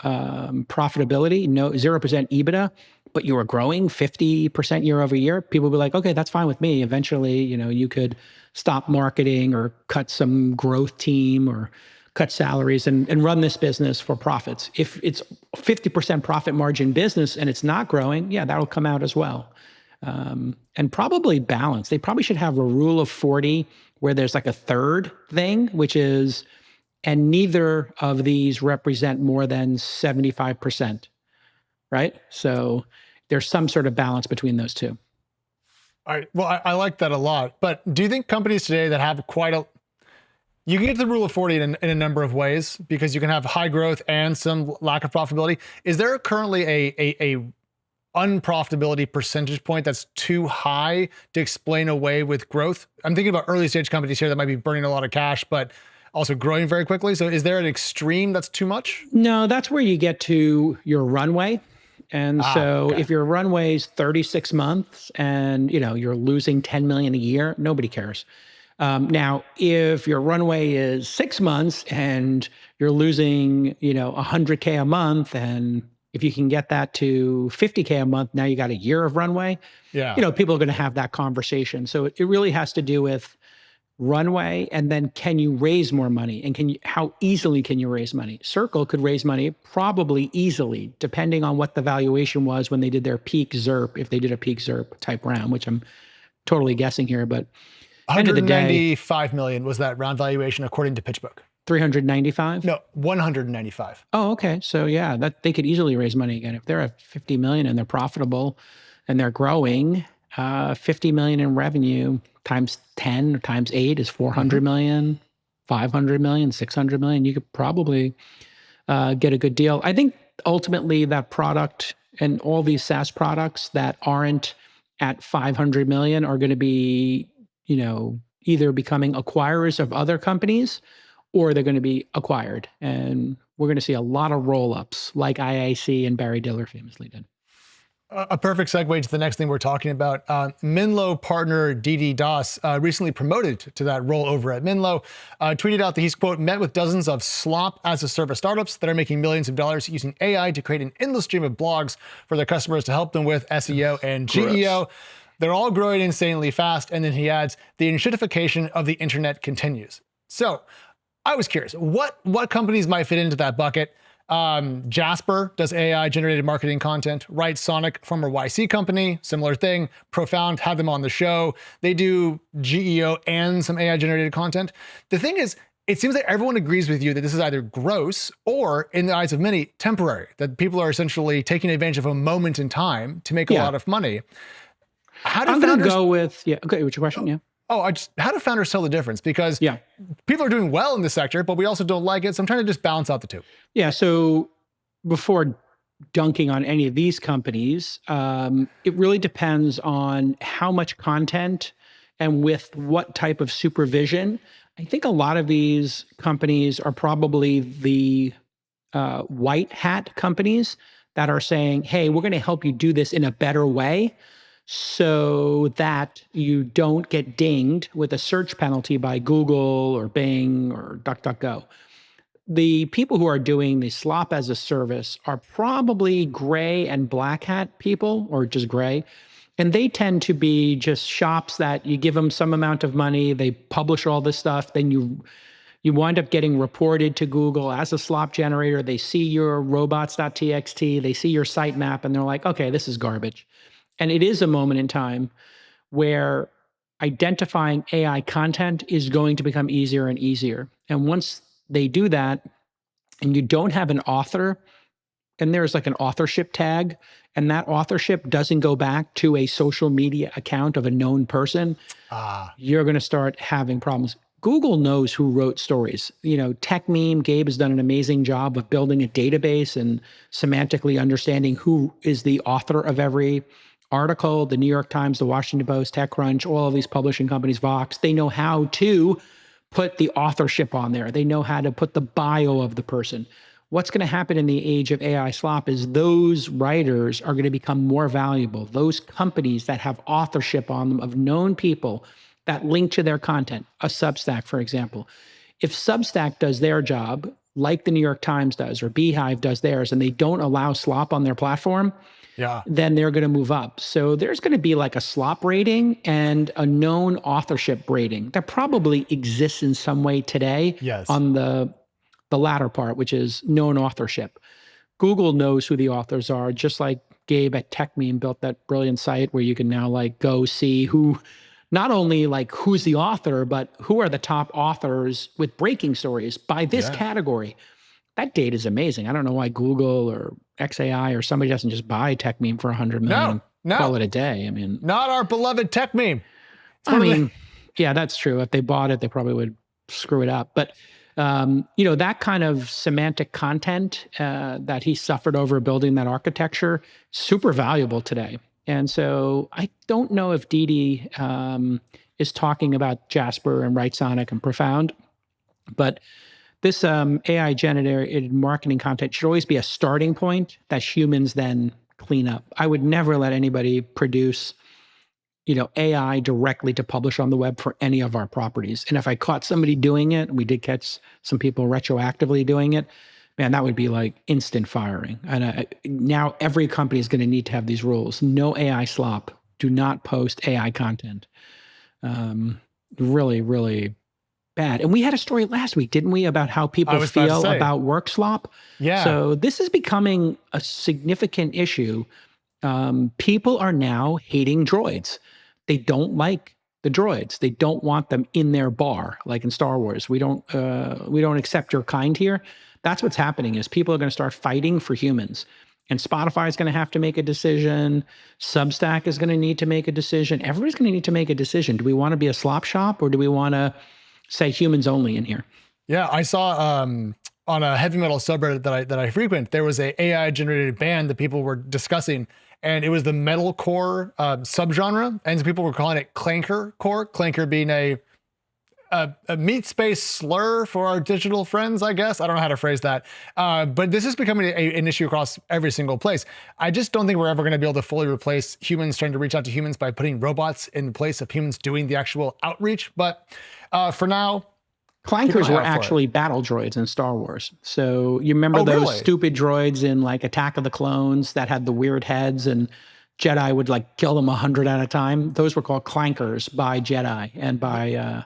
Speaker 1: profitability, 0% EBITDA, but you were growing 50% year over year, people will be like, okay, that's fine with me. Eventually, you could stop marketing or cut some growth team or cut salaries and run this business for profits. If it's 50% profit margin business and it's not growing, that'll come out as well. And probably balance. They probably should have a rule of 40 where there's like a third thing, which is, and neither of these represent more than 75%, right? So there's some sort of balance between those two.
Speaker 2: All right. Well, I like that a lot. But do you think companies today that have you can get to the rule of 40 in a number of ways because you can have high growth and some lack of profitability. Is there currently a unprofitability percentage point that's too high to explain away with growth? I'm thinking about early stage companies here that might be burning a lot of cash, but also growing very quickly. So is there an extreme that's too much?
Speaker 1: No, that's where you get to your runway. And if your runway is 36 months and you're losing 10 million a year, nobody cares. Now, if your runway is 6 months and you're losing, 100K a month, and if you can get that to 50K a month, now you got a year of runway. People are going to have that conversation. So it really has to do with runway, and then can you raise more money, and how easily can you raise money? Circle could raise money probably easily, depending on what the valuation was when they did their peak ZERP, if they did a peak ZERP type round, which I'm totally guessing here, but
Speaker 2: 195 million was that round valuation according to PitchBook.
Speaker 1: 395?
Speaker 2: No, 195.
Speaker 1: Oh, okay. So that they could easily raise money again. If they're at 50 million and they're profitable and they're growing, 50 million in revenue times 10 or times 8 is 400 million, 500 million, 600 million. You could probably get a good deal. I think ultimately that product and all these SaaS products that aren't at 500 million are going to be, either becoming acquirers of other companies or they're going to be acquired. And we're going to see a lot of roll-ups like IAC and Barry Diller famously did.
Speaker 2: A perfect segue to the next thing we're talking about. Menlo partner Didi Das, recently promoted to that role over at Menlo, tweeted out that he's, quote, met with dozens of slop as a service startups that are making millions of dollars using AI to create an endless stream of blogs for their customers to help them with SEO and GEO. They're all growing insanely fast. And then he adds, the enshittification of the internet continues. So I was curious, what companies might fit into that bucket? Jasper does AI generated marketing content. Right Sonic, former YC company, similar thing. Profound, had them on the show. They do GEO and some AI generated content. The thing is, it seems like everyone agrees with you that this is either gross or, in the eyes of many, temporary, that people are essentially taking advantage of a moment in time to make a lot of money.
Speaker 1: I'm going to go with, okay, what's your question?
Speaker 2: How do founders tell the difference? Because people are doing well in this sector, but we also don't like it. So I'm trying to just balance out the two.
Speaker 1: So before dunking on any of these companies, it really depends on how much content and with what type of supervision. I think a lot of these companies are probably the white hat companies that are saying, hey, we're going to help you do this in a better way, so that you don't get dinged with a search penalty by Google or Bing or DuckDuckGo. The people who are doing the slop as a service are probably gray and black hat people, or just gray. And they tend to be just shops that you give them some amount of money, they publish all this stuff, then you wind up getting reported to Google as a slop generator. They see your robots.txt, they see your sitemap, and they're like, okay, this is garbage. And it is a moment in time where identifying AI content is going to become easier and easier. And once they do that, and you don't have an author, and there's like an authorship tag, and that authorship doesn't go back to a social media account of a known person, you're going to start having problems. Google knows who wrote stories. You know, Tech Meme, Gabe has done an amazing job of building a database and semantically understanding who is the author of every article. The New York Times, the Washington Post, TechCrunch, all of these publishing companies, Vox, they know how to put the authorship on there. They know how to put the bio of the person. What's going to happen in the age of AI slop is those writers are going to become more valuable. Those companies that have authorship on them of known people that link to their content, a Substack, for example. If Substack does their job, like the New York Times does, or Beehive does theirs, and they don't allow slop on their platform, then they're going to move up. So there's going to be like a slop rating and a known authorship rating that probably exists in some way today on the latter part, which is known authorship. Google knows who the authors are, just like Gabe at TechMeme built that brilliant site where you can now like go see who, not only like who's the author, but who are the top authors with breaking stories by this category. That data is amazing. I don't know why Google or XAI or somebody doesn't just buy TechMeme for $100 million and call it a day. I mean,
Speaker 2: not our beloved TechMeme.
Speaker 1: I mean, yeah, that's true. If they bought it, they probably would screw it up. But you know, that kind of semantic content that he suffered over building that architecture, super valuable today. And so I don't know if Didi is talking about Jasper and Writesonic and Profound, but this AI generated marketing content should always be a starting point that humans then clean up. I would never let anybody produce, you know, AI directly to publish on the web for any of our properties. And if I caught somebody doing it, we did catch some people retroactively doing it, man, that would be like instant firing. And now every company is going to need to have these rules. No AI slop. Do not post AI content. Really, really bad. And we had a story last week, didn't we, about how people feel about work slop?
Speaker 2: Yeah.
Speaker 1: So this is becoming a significant issue. People are now hating droids. They don't like the droids. They don't want them in their bar, like in Star Wars. We don't accept your kind here. That's what's happening is people are going to start fighting for humans. And Spotify is going to have to make a decision. Substack is going to need to make a decision. Everybody's going to need to make a decision. Do we want to be a slop shop or do we want to say humans only in here?
Speaker 2: Yeah, I saw on a heavy metal subreddit that I frequent, there was a AI generated band that people were discussing, and it was the metalcore subgenre, and some people were calling it clanker core. Clanker being a meat space slur for our digital friends, I guess. I don't know how to phrase that. But this is becoming an issue across every single place. I just don't think we're ever going to be able to fully replace humans trying to reach out to humans by putting robots in place of humans doing the actual outreach. But for now,
Speaker 1: clankers were actually battle droids in Star Wars. So you remember those stupid droids in like Attack of the Clones that had the weird heads and Jedi would like kill them 100 at a time? Those were called clankers by Jedi and by,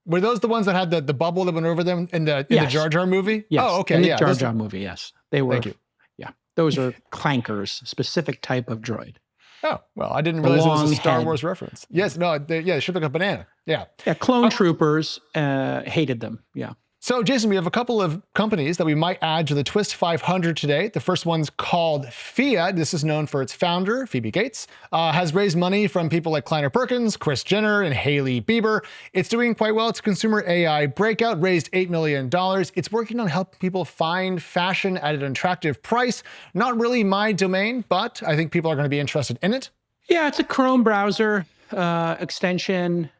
Speaker 2: Were those the ones that had the bubble that went over them in the Jar Jar movie?
Speaker 1: Yes.
Speaker 2: Oh, okay.
Speaker 1: In the Jar Jar movie, yes. They were.
Speaker 2: Thank you.
Speaker 1: Yeah. Those are clankers, specific type of droid.
Speaker 2: Oh, well, I didn't realize it was a Star Wars reference. Yes, no, they should look a banana. Yeah.
Speaker 1: Yeah, clone troopers hated them. Yeah.
Speaker 2: So, Jason, we have a couple of companies that we might add to the Twist 500 today. The first one's called Phia. This is known for its founder, Phoebe Gates, has raised money from people like Kleiner Perkins, Kris Jenner, and Hailey Bieber. It's doing quite well. It's a consumer AI breakout, raised $8 million. It's working on helping people find fashion at an attractive price. Not really my domain, but I think people are going to be interested in it.
Speaker 1: Yeah, it's a Chrome browser extension.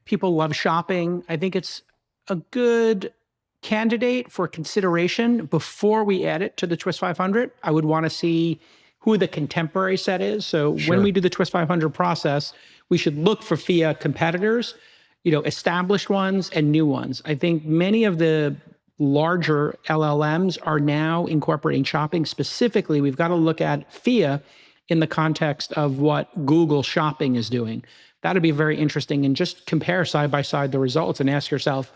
Speaker 1: People love shopping. I think it's a good candidate for consideration before we add it to the Twist 500. I would want to see who the contemporary set is. So when we do the Twist 500 process, we should look for Phia competitors, established ones and new ones. I think many of the larger LLMs are now incorporating shopping. Specifically, we've got to look at Phia in the context of what Google Shopping is doing. That'd be very interesting. And just compare side by side the results and ask yourself,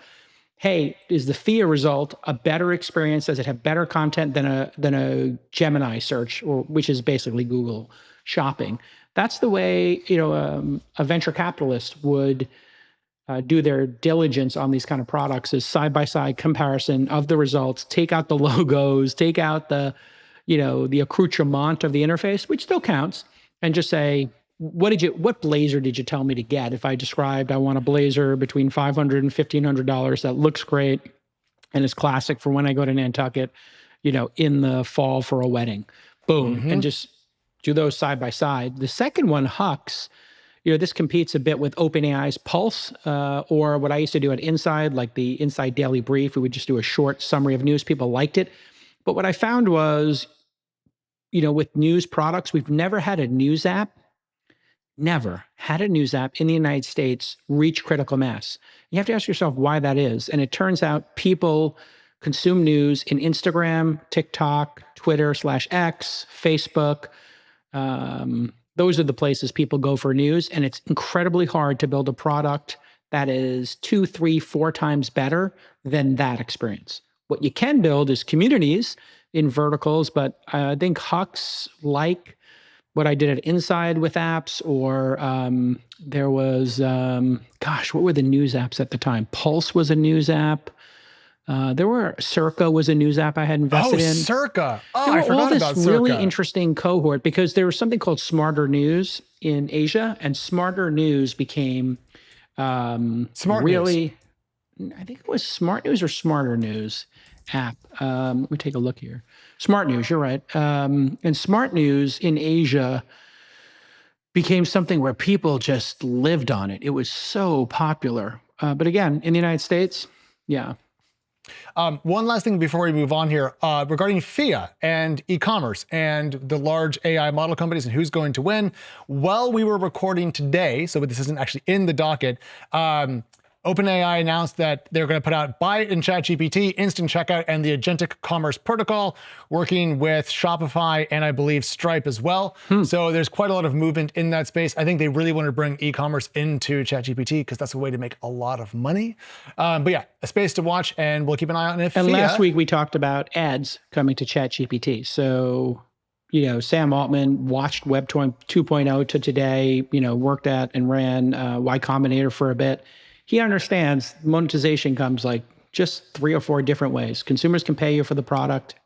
Speaker 1: hey, is the Phia result a better experience? Does it have better content than a Gemini search, or which is basically Google Shopping? That's the way, you know, a venture capitalist would do their diligence on these kind of products, is side-by-side comparison of the results, take out the logos, take out the, you know, the accoutrement of the interface, which still counts, and just say, what blazer did you tell me to get? If I described, I want a blazer between $500 and $1,500 that looks great and is classic for when I go to Nantucket, you know, in the fall for a wedding, boom, and just do those side by side. The second one, Huxe, you know, this competes a bit with OpenAI's Pulse, or what I used to do at Inside, like the Inside Daily Brief. We would just do a short summary of news. People liked it. But what I found was, you know, with news products, we've never had a news app in the United States reach critical mass. You have to ask yourself why that is. And it turns out people consume news in Instagram, TikTok, Twitter/X, Facebook. Those are the places people go for news. And it's incredibly hard to build a product that is 2, 3, 4 times better than that experience. What you can build is communities in verticals, but I think Huxe, like what I did at Inside with apps, or there was, gosh, what were the news apps at the time? Pulse was a news app. There were, Circa was a news app I had invested in.
Speaker 2: Circa.
Speaker 1: Oh, I forgot about Circa. Really interesting cohort, because there was something called Smarter News in Asia, and Smarter News became
Speaker 2: Smart
Speaker 1: really, News. I think it was Smart News or Smarter News app. Let me take a look here. Smart News, you're right. And Smart News in Asia became something where people just lived on it. It was so popular. But again, in the United States, yeah.
Speaker 2: One last thing before we move on here, regarding Phia and e-commerce and the large AI model companies and who's going to win. While we were recording today, so this isn't actually in the docket, OpenAI announced that they're going to put out Buy It in ChatGPT, Instant Checkout, and the Agentic Commerce Protocol, working with Shopify and I believe Stripe as well. So there's quite a lot of movement in that space. I think they really want to bring e-commerce into ChatGPT because that's a way to make a lot of money. But yeah, a space to watch, and we'll keep an eye on it.
Speaker 1: And last week we talked about ads coming to ChatGPT. So, you know, Sam Altman watched Web 2.0 to today, you know, worked at and ran Y Combinator for a bit. He understands monetization comes like just 3 or 4 different ways. Consumers can pay you for the product,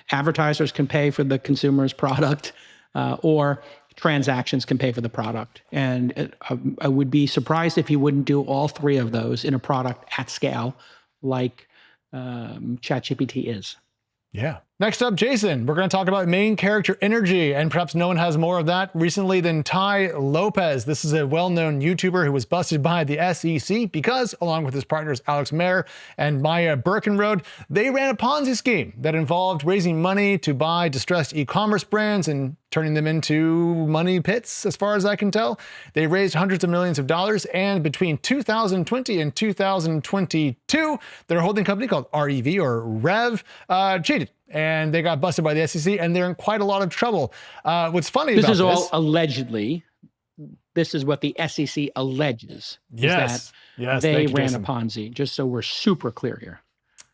Speaker 1: advertisers can pay for the consumer's product, or transactions can pay for the product. And I would be surprised if you wouldn't do all 3 of those in a product at scale like ChatGPT is.
Speaker 2: Yeah. Next up, Jason, we're going to talk about main character energy, and perhaps no one has more of that recently than Tai Lopez. This is a well-known YouTuber who was busted by the SEC because, along with his partners Alex Mayer and Maya Birkenrode, they ran a Ponzi scheme that involved raising money to buy distressed e-commerce brands and turning them into money pits, as far as I can tell. They raised hundreds of millions of dollars, and between 2020 and 2022, their holding company called REV or Rev cheated. And they got busted by the SEC, and they're in quite a lot of trouble. What's funny about this... This is all
Speaker 1: allegedly. This is what the SEC alleges.
Speaker 2: Yes.
Speaker 1: Yes. They ran a Ponzi, just so we're super clear here.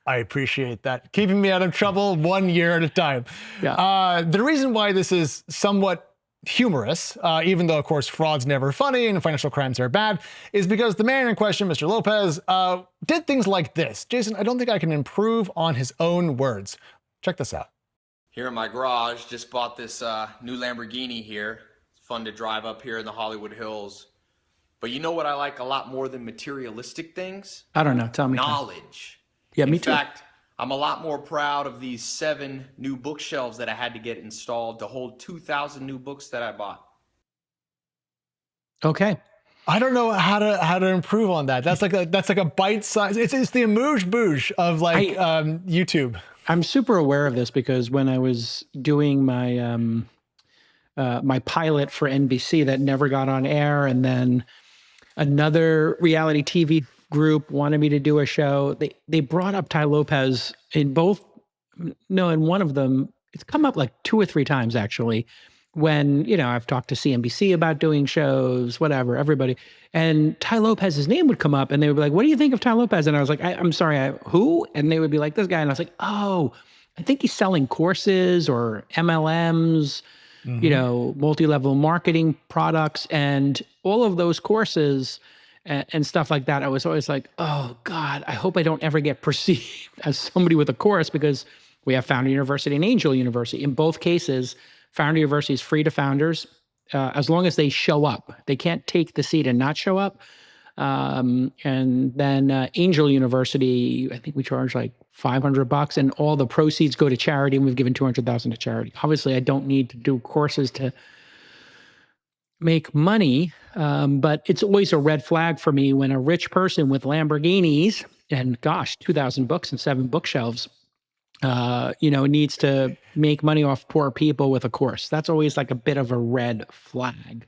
Speaker 2: I appreciate that. Keeping me out of trouble 1 year at a time.
Speaker 1: Yeah.
Speaker 2: The reason why this is somewhat humorous, even though, of course, fraud's never funny and financial crimes are bad, is because the man in question, Mr. Lopez, did things like this. Jason, I don't think I can improve on his own words. Check this out.
Speaker 3: Here in my garage, just bought this new Lamborghini here. It's fun to drive up here in the Hollywood Hills. But you know what I like a lot more than materialistic things?
Speaker 1: I don't know. Tell me.
Speaker 3: Knowledge.
Speaker 1: Yeah, me too.
Speaker 3: In fact, I'm a lot more proud of these 7 new bookshelves that I had to get installed to hold 2,000 new books that I bought.
Speaker 1: Okay.
Speaker 2: I don't know how to improve on that. That's like a bite size. It's the amuse-bouche of like YouTube.
Speaker 1: I'm super aware of this because when I was doing my my pilot for NBC that never got on air, and then another reality TV group wanted me to do a show, they brought up Tai Lopez in one of them. It's come up like 2 or 3 times actually, when, I've talked to CNBC about doing shows, whatever, everybody. And Tai Lopez's name would come up and they would be like, what do you think of Tai Lopez? And I was like, I'm sorry, who? And they would be like, this guy. And I was like, oh, I think he's selling courses or MLMs, multi-level marketing products and all of those courses and stuff like that. I was always like, oh God, I hope I don't ever get perceived as somebody with a course, because we have Founder University and Angel University. In both cases, Founder University is free to founders as long as they show up. They can't take the seat and not show up. And then Angel University, I think we charge like $500, and all the proceeds go to charity, and we've given $200,000 to charity. Obviously, I don't need to do courses to make money, but it's always a red flag for me when a rich person with Lamborghinis and 2,000 books and 7 bookshelves needs to make money off poor people with a course. That's always like a bit of a red flag.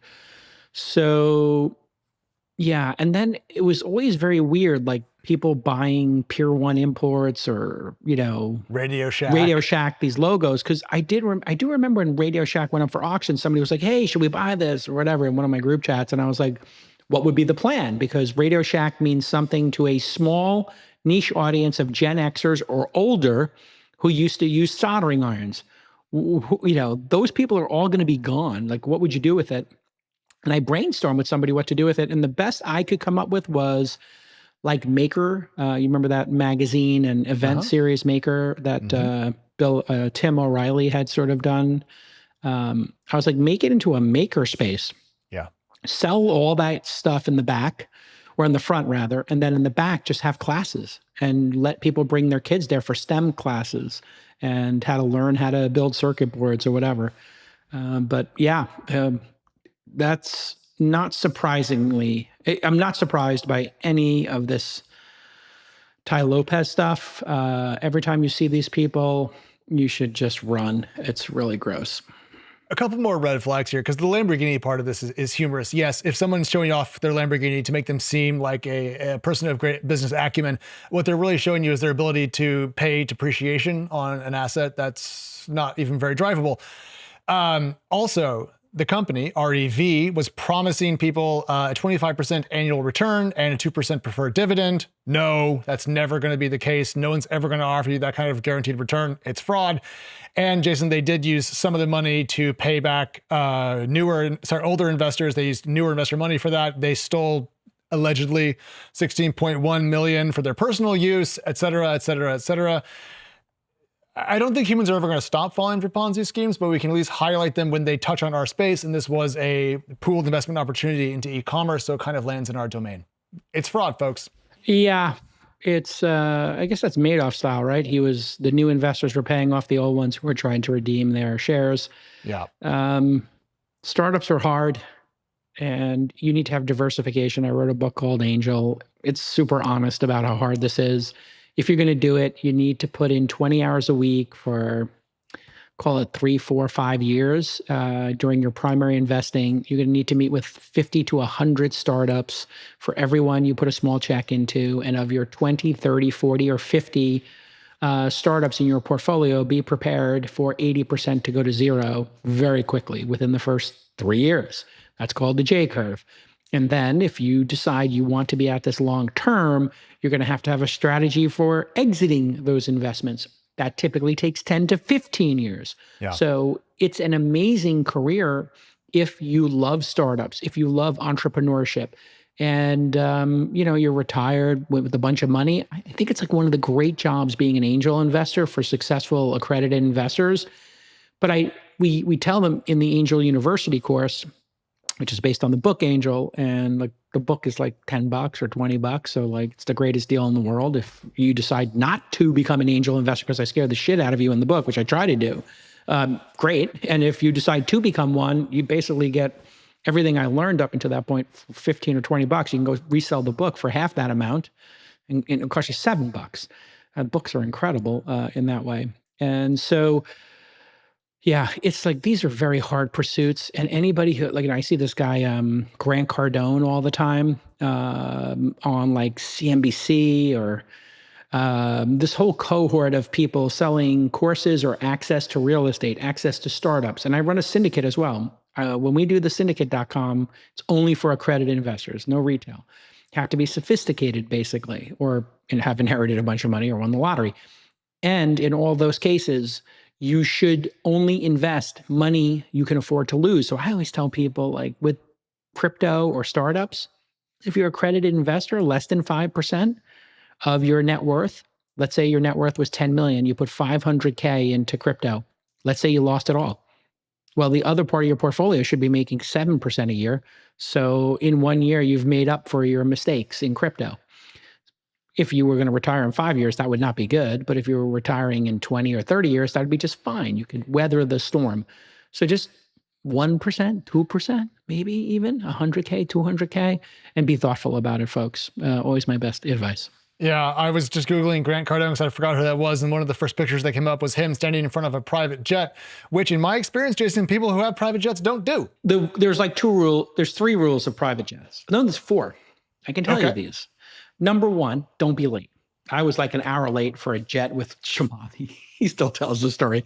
Speaker 1: So, yeah. And then it was always very weird, like people buying Pier 1 imports or,
Speaker 2: Radio Shack,
Speaker 1: these logos. Cause I do remember when Radio Shack went up for auction, somebody was like, hey, should we buy this or whatever in one of my group chats? And I was like, what would be the plan? Because Radio Shack means something to a small niche audience of Gen Xers or older who used to use soldering irons. Those people are all going to be gone. Like, what would you do with it? And I brainstormed with somebody what to do with it. And the best I could come up with was like Maker. You remember that magazine and event series Maker that Tim O'Reilly had sort of done? I was like, make it into a maker space.
Speaker 2: Yeah.
Speaker 1: Sell all that stuff in the back, or in the front rather, and then in the back just have classes and let people bring their kids there for STEM classes and how to learn how to build circuit boards or whatever. That's not surprisingly, I'm not surprised by any of this Tai Lopez stuff. Every time you see these people, you should just run. It's really gross.
Speaker 2: A couple more red flags here, because the Lamborghini part of this is humorous. Yes, if someone's showing off their Lamborghini to make them seem like a person of great business acumen, what they're really showing you is their ability to pay depreciation on an asset that's not even very drivable. Also, the company, REV, was promising people a 25% annual return and a 2% preferred dividend. No, that's never going to be the case. No one's ever going to offer you that kind of guaranteed return. It's fraud. And Jason, they did use some of the money to pay back older investors. They used newer investor money for that. They stole allegedly 16.1 million for their personal use, et cetera, et cetera, et cetera. I don't think humans are ever going to stop falling for Ponzi schemes, but we can at least highlight them when they touch on our space. And this was a pooled investment opportunity into e-commerce, so it kind of lands in our domain. It's fraud, folks.
Speaker 1: Yeah, it's, I guess that's Madoff style, right? The new investors were paying off the old ones who were trying to redeem their shares.
Speaker 2: Yeah.
Speaker 1: Startups are hard and you need to have diversification. I wrote a book called Angel. It's super honest about how hard this is. If you're going to do it, you need to put in 20 hours a week for, call it 3, 4, 5 years during your primary investing. You're going to need to meet with 50 to 100 startups for everyone you put a small check into. And of your 20, 30, 40, or 50 startups in your portfolio, be prepared for 80% to go to zero very quickly within the first 3 years. That's called the J curve. And then if you decide you want to be at this long term, you're going to have a strategy for exiting those investments. That typically takes 10 to 15 years.
Speaker 2: Yeah.
Speaker 1: So it's an amazing career if you love startups, if you love entrepreneurship, and you're retired with a bunch of money. I think it's like one of the great jobs being an angel investor for successful accredited investors. But we tell them in the Angel University course, which is based on the book Angel, and like the book is like $10 or $20. So like it's the greatest deal in the world. If you decide not to become an angel investor, because I scared the shit out of you in the book, which I try to do, great. And if you decide to become one, you basically get everything I learned up until that point for $15 or $20. You can go resell the book for half that amount, and it'll cost you $7. Books are incredible in that way. And so, yeah, it's like these are very hard pursuits. And anybody who, like, I see this guy, Grant Cardone, all the time on like CNBC or this whole cohort of people selling courses or access to real estate, access to startups. And I run a syndicate as well. When we do the syndicate.com, it's only for accredited investors, no retail. Have to be sophisticated, basically, or have inherited a bunch of money or won the lottery. And in all those cases, you should only invest money you can afford to lose. So I always tell people, like with crypto or startups, if you're an accredited investor, less than 5% of your net worth, let's say your net worth was 10 million, you put 500K into crypto. Let's say you lost it all. Well, the other part of your portfolio should be making 7% a year. So in 1 year, you've made up for your mistakes in crypto. If you were going to retire in 5 years, that would not be good. But if you were retiring in 20 or 30 years, that would be just fine. You could weather the storm. So just 1%, 2%, maybe even 100K, 200K, and be thoughtful about it, folks. Always my best advice.
Speaker 2: Yeah, I was just Googling Grant Cardone because I forgot who that was. And one of the first pictures that came up was him standing in front of a private jet, which in my experience, Jason, people who have private jets don't do.
Speaker 1: There's like there's 3 rules of private jets. No, there's 4. I can tell you these. Number 1, don't be late. I was like an hour late for a jet with Chamath. He still tells the story.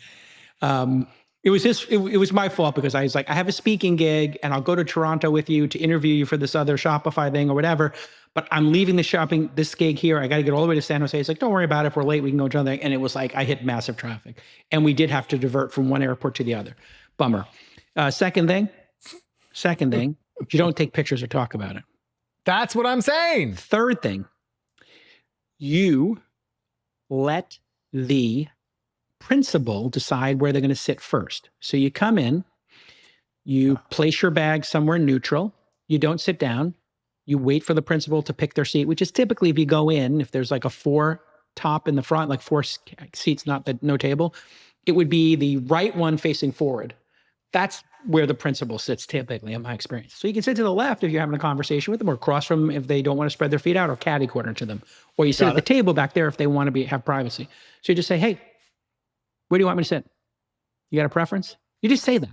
Speaker 1: It was my fault because I was like, I have a speaking gig and I'll go to Toronto with you to interview you for this other Shopify thing or whatever. But I'm leaving this gig here. I got to get all the way to San Jose. It's like, don't worry about it. If we're late, we can go to another thing. And it was like, I hit massive traffic. And we did have to divert from one airport to the other. Bummer. Second thing, you don't take pictures or talk about it.
Speaker 2: That's what I'm saying.
Speaker 1: Third thing, you let the principal decide where they're going to sit first. So you come in, you place your bag somewhere neutral. You don't sit down. You wait for the principal to pick their seat, which is typically if you go in, if there's like a 4 top in the front, like 4 seats, no table, it would be the right one facing forward. That's where the principal sits typically in my experience. So you can sit to the left if you're having a conversation with them, or across from them if they don't want to spread their feet out, or catty corner to them. Or you sit at the table back there if they want to have privacy. So you just say, hey, where do you want me to sit? You got a preference? You just say that.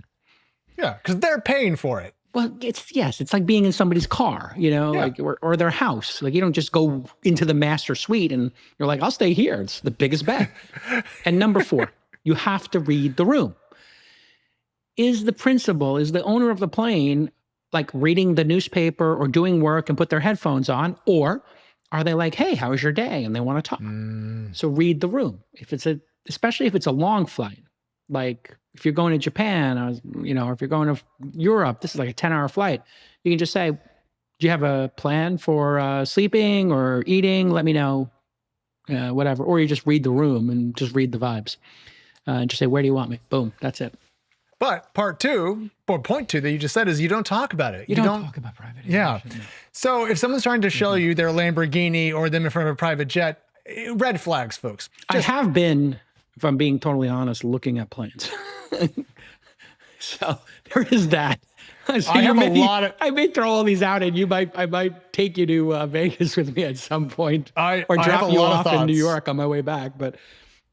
Speaker 2: Yeah, because they're paying for it.
Speaker 1: Well, it's like being in somebody's car, like or their house. Like you don't just go into the master suite and you're like, I'll stay here. It's the biggest bed. And number 4, you have to read the room. Is the owner of the plane like reading the newspaper or doing work and put their headphones on, or are they like, hey, how was your day? And they want to talk. So read the room. Especially if it's a long flight, like if you're going to Japan, or if you're going to Europe, this is like a 10-hour flight. You can just say, do you have a plan for sleeping or eating? Let me know, whatever. Or you just read the room and just read the vibes. And just say, where do you want me? Boom, that's it.
Speaker 2: But point 2 that you just said is you don't talk about it.
Speaker 1: You don't talk about private aviation.
Speaker 2: Yeah. So if someone's trying to show you their Lamborghini or them in front of a private jet, red flags, folks.
Speaker 1: I have been, if I'm being totally honest, looking at planes. So there is that. So I may throw all these out, and I might take you to Vegas with me at some point, or drop you off in New York on my way back. But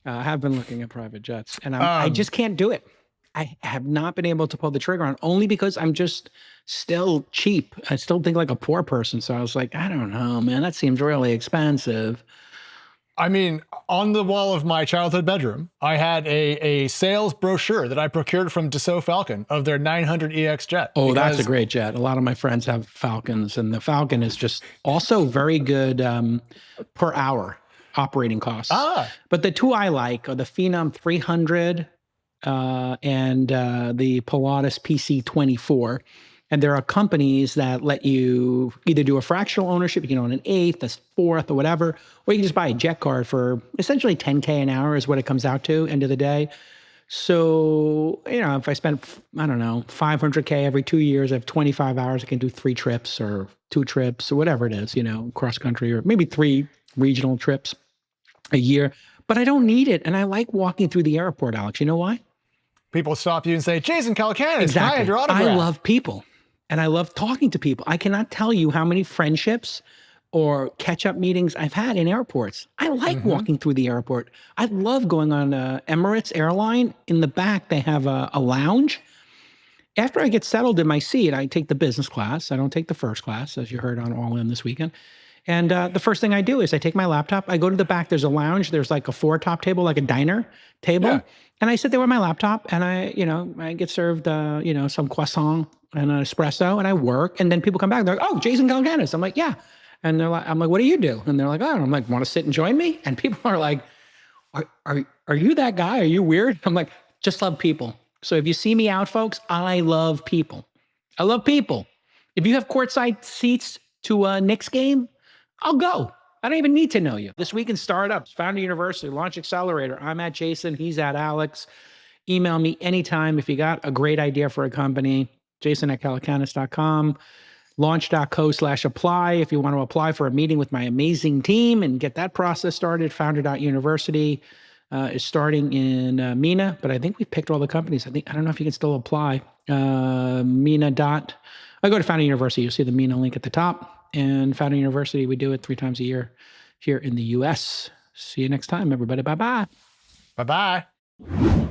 Speaker 1: I have been looking at private jets, and I just can't do it. I have not been able to pull the trigger on, only because I'm just still cheap. I still think like a poor person. So I was like, I don't know, man, that seems really expensive.
Speaker 2: I mean, on the wall of my childhood bedroom, I had a sales brochure that I procured from Dassault Falcon of their 900EX jet.
Speaker 1: Oh, that's a great jet. A lot of my friends have Falcons, and the Falcon is just also very good per hour operating costs. But the 2 I like are the Phenom 300 and the Pilatus PC24. And there are companies that let you either do a fractional ownership, you can own an 1/8, a 1/4, or whatever, or you can just buy a jet card for essentially 10K an hour is what it comes out to, end of the day. So, if I spend, 500K every 2 years, I have 25 hours, I can do 3 trips or 2 trips or whatever it is, cross country, or maybe 3 regional trips a year. But I don't need it. And I like walking through the airport, Alex. You know why?
Speaker 2: People stop you and say, Jason Calacanis,
Speaker 1: exactly.
Speaker 2: Can I have your autograph?
Speaker 1: I love people. And I love talking to people. I cannot tell you how many friendships or catch-up meetings I've had in airports. I like walking through the airport. I love going on Emirates airline. In the back, they have a lounge. After I get settled in my seat, I take the business class. I don't take the first class, as you heard on All In this weekend. And the first thing I do is I take my laptop, I go to the back, there's a lounge, there's like a 4-top table, like a diner table.
Speaker 2: Yeah.
Speaker 1: And I sit there with my laptop and I get served, some croissant and an espresso and I work. And then people come back, they're like, oh, Jason Galganis. I'm like, yeah. And I'm like, what do you do? And they're like, oh, and I'm like, want to sit and join me? And people are like, are you that guy? Are you weird? I'm like, just love people. So if you see me out, folks, I love people. I love people. If you have courtside seats to a Knicks game, I'll go. I don't even need to know you. This week in startups, Founder University, Launch Accelerator. I'm at Jason. He's at Alex. Email me anytime if you got a great idea for a company. Jason@calacanis.com. Launch.co/apply if you want to apply for a meeting with my amazing team and get that process started. Founder.university is starting in MENA, but I think we picked all the companies. I don't know if you can still apply. MENA. I go to Founder University. You'll see the MENA link at the top. And Founder University, we do it 3 times a year here in the US. See you next time, everybody. Bye-bye.
Speaker 2: Bye-bye.